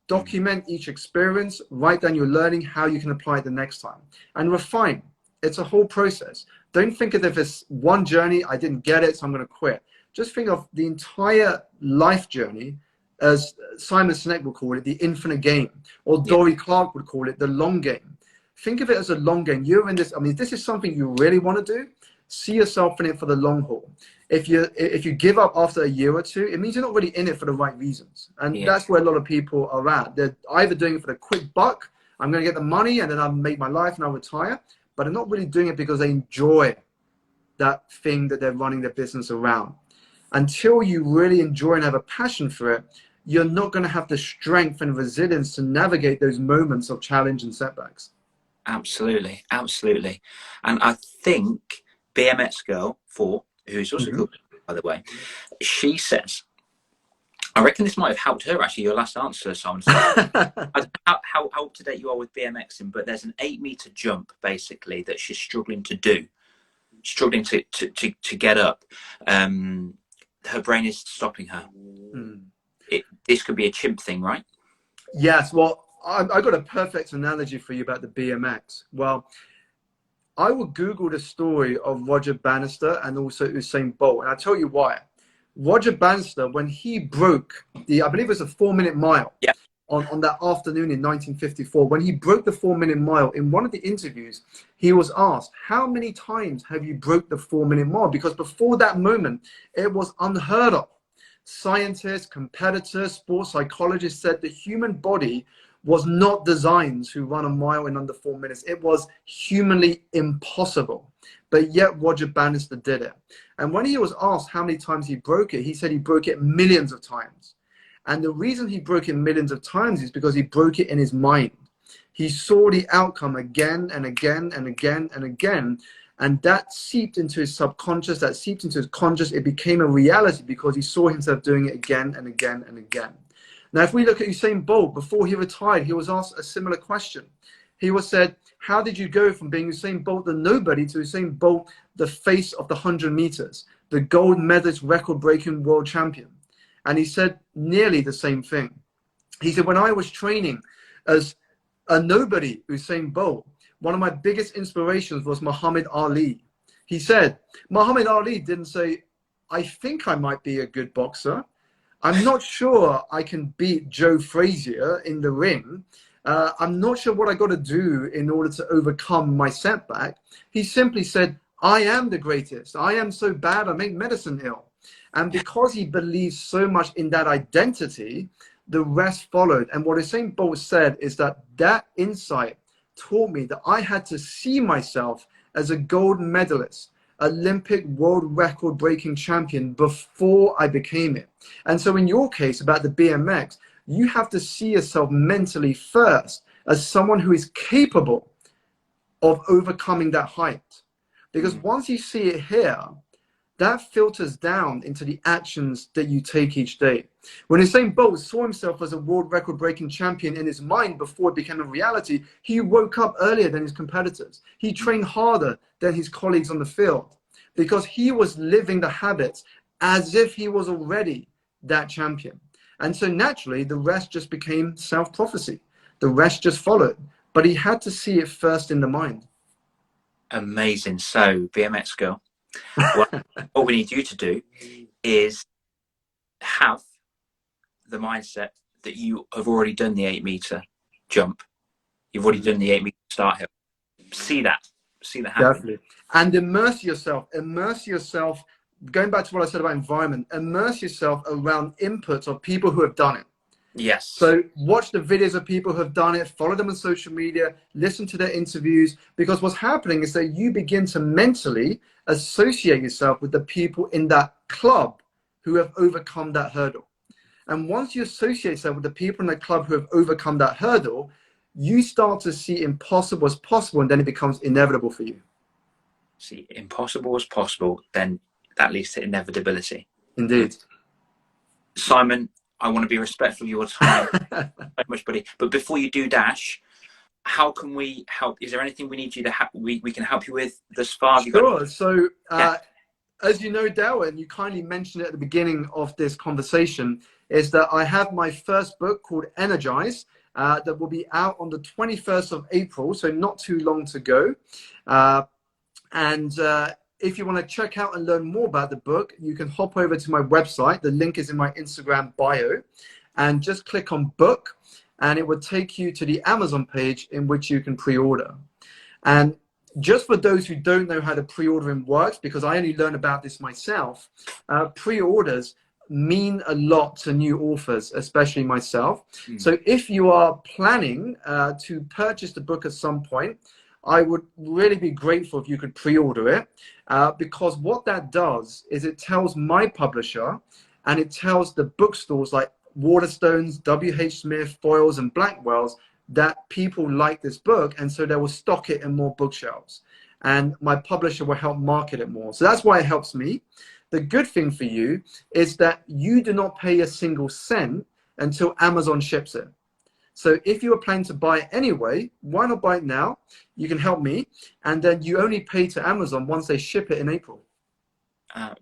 Speaker 2: Document each experience, write down your learning, how you can apply it the next time, and refine. It's a whole process. Don't think of it as one journey, I didn't get it, so I'm going to quit. Just think of the entire life journey as Simon Sinek would call it, the infinite game, or Dory Clark would call it the long game. Think of it as a long game. You're in this, this is something you really want to do. See yourself in it for the long haul. If you give up after a year or two, it means you're not really in it for the right reasons. And that's where a lot of people are at. They're either doing it for the quick buck, I'm going to get the money and then I'll make my life and I'll retire. But they're not really doing it because they enjoy that thing that they're running their business around. Until you really enjoy and have a passion for it, you're not going to have the strength and resilience to navigate those moments of challenge and setbacks.
Speaker 1: Absolutely. And I think BMX Girl 4, who's also called, by the way, she says, I reckon this might have helped her, actually, your last answer, Simon. I don't know how up to date you are with BMXing, but there's an 8-meter jump, basically, that she's struggling to do. struggling to get up. Her brain is stopping her. This could be a chimp thing, right?
Speaker 2: Yes. Well, I got a perfect analogy for you about the BMX. Well, I will Google the story of Roger Bannister and also Usain Bolt, and I'll tell you why. Roger Bannister, when he broke I believe it was a 4-minute mile,
Speaker 1: yeah,
Speaker 2: on that afternoon in 1954, when he broke the 4-minute mile, in one of the interviews, he was asked, how many times have you broke the 4-minute mile? Because before that moment, it was unheard of. Scientists, competitors, sports psychologists said the human body was not designed to run a mile in under 4 minutes. It was humanly impossible. But yet Roger Bannister did it. And when he was asked how many times he broke it, he said he broke it millions of times. And the reason he broke it millions of times is because he broke it in his mind. He saw the outcome again and again and again and again. And that seeped into his subconscious, that seeped into his conscious. It became a reality because he saw himself doing it again and again and again. Now, if we look at Usain Bolt, before he retired, he was asked a similar question. He was said, how did you go from being Usain Bolt, the nobody, to Usain Bolt, the face of the 100 meters, the gold medalist, record-breaking world champion? And he said nearly the same thing. He said, when I was training as a nobody, Usain Bolt, one of my biggest inspirations was Muhammad Ali. He said, Muhammad Ali didn't say, I think I might be a good boxer. I'm not sure I can beat Joe Frazier in the ring. I'm not sure what I got to do in order to overcome my setback. He simply said, I am the greatest. I am so bad, I make medicine ill. And because he believes so much in that identity, the rest followed. And what Usain Bolt said is that insight taught me that I had to see myself as a gold medalist, Olympic world record breaking champion before I became it. And so in your case about the BMX, you have to see yourself mentally first as someone who is capable of overcoming that height. Because once you see it here, that filters down into the actions that you take each day. When Usain Bolt saw himself as a world record breaking champion in his mind before it became a reality, he woke up earlier than his competitors. He trained harder than his colleagues on the field because he was living the habits as if he was already that champion. And so naturally, the rest just became self-prophecy. The rest just followed. But he had to see it first in the mind.
Speaker 1: Amazing. So, BMX girl, what we need you to do is have the mindset that you have already done the 8-meter jump. You've already done the 8-meter start hill. See that happen.
Speaker 2: Definitely. And immerse yourself, going back to what I said about environment, immerse yourself around inputs of people who have done it.
Speaker 1: Yes.
Speaker 2: So watch the videos of people who have done it, follow them on social media, listen to their interviews, because what's happening is that you begin to mentally associate yourself with the people in that club who have overcome that hurdle. And once you associate yourself with the people in the club who have overcome that hurdle, you start to see impossible as possible, and then it becomes inevitable for you.
Speaker 1: See, impossible as possible, then that leads to inevitability.
Speaker 2: Indeed.
Speaker 1: Simon, I want to be respectful of your time so much, buddy. But before you do dash, how can we help? Is there anything we need you to we can help you with thus far?
Speaker 2: Sure. So, as you know, Dale, and you kindly mentioned it at the beginning of this conversation, is that I have my first book called Energize that will be out on the 21st of April, so not too long to go. If you want to check out and learn more about the book, you can hop over to my website. The link is in my Instagram bio, and just click on book, and it will take you to the Amazon page in which you can pre-order. And just for those who don't know how the pre-ordering works, because I only learned about this myself, pre-orders mean a lot to new authors, especially myself. So if you are planning to purchase the book at some point, I would really be grateful if you could pre-order it, because what that does is it tells my publisher and it tells the bookstores like Waterstones, W.H. Smith, Foyles, and Blackwell's that people like this book, and so they will stock it in more bookshelves. And my publisher will help market it more. So that's why it helps me. The good thing for you is that you do not pay a single cent until Amazon ships it. So if you are planning to buy it anyway, why not buy it now? You can help me, and then you only pay to Amazon once they ship it in April.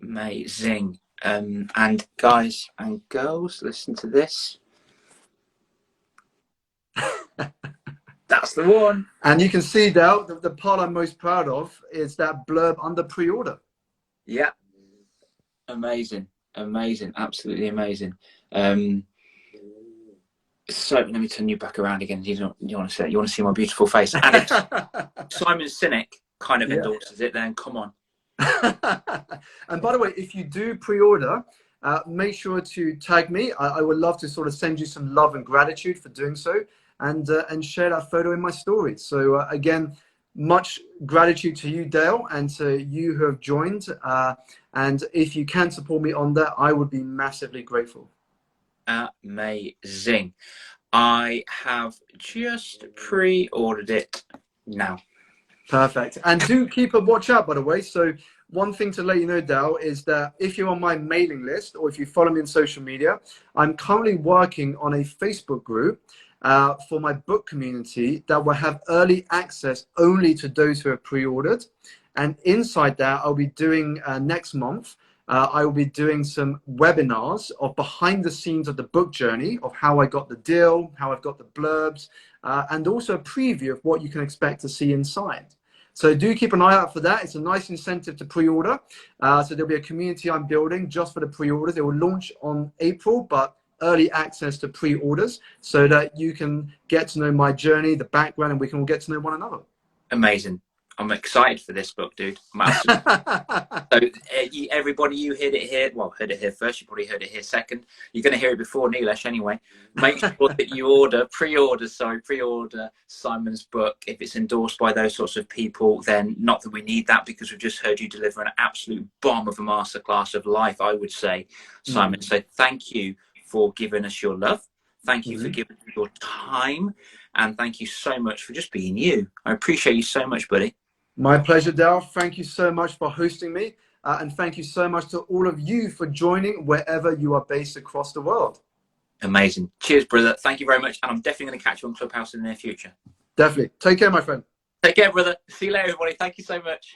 Speaker 1: Amazing. And guys and girls, listen to this. That's the one.
Speaker 2: And you can see now the part I'm most proud of is that blurb under pre-order.
Speaker 1: Yeah. Amazing. Amazing. Absolutely amazing. So let me turn you back around again. You want to see my beautiful face. And if Simon Sinek kind of endorses it, then come on.
Speaker 2: And by the way, if you do pre-order, make sure to tag me. I would love to sort of send you some love and gratitude for doing so, and share that photo in my stories. So again, much gratitude to you, Dale, and to you who have joined. And if you can support me on that, I would be massively grateful.
Speaker 1: Amazing. I have just pre-ordered it now.
Speaker 2: Perfect. And do keep a watch out, by the way. So one thing to let you know, Dal, is that if you're on my mailing list or if you follow me on social media, I'm currently working on a Facebook group for my book community that will have early access only to those who have pre-ordered. And inside that, I'll be doing next month, I will be doing some webinars of behind the scenes of the book journey, of how I got the deal, how I've got the blurbs, and also a preview of what you can expect to see inside. So do keep an eye out for that. It's a nice incentive to pre-order. So there'll be a community I'm building just for the pre-orders. It will launch on April, but early access to pre-orders so that you can get to know my journey, the background, and we can all get to know one another.
Speaker 1: Amazing. I'm excited for this book, dude. So everybody, you heard it here. Well, heard it here first. You probably heard it here second. You're going to hear it before Nilesh anyway. Make sure that you pre-order Simon's book. If it's endorsed by those sorts of people, then not that we need that, because we've just heard you deliver an absolute bomb of a masterclass of life, I would say, Simon. So thank you for giving us your love. Thank you for giving us your time. And thank you so much for just being you. I appreciate you so much, buddy.
Speaker 2: My pleasure, Dal. Thank you so much for hosting me. And thank you so much to all of you for joining wherever you are based across the world.
Speaker 1: Amazing. Cheers, brother. Thank you very much. And I'm definitely going to catch you on Clubhouse in the near future.
Speaker 2: Definitely. Take care, my friend.
Speaker 1: Take care, brother. See you later, everybody. Thank you so much.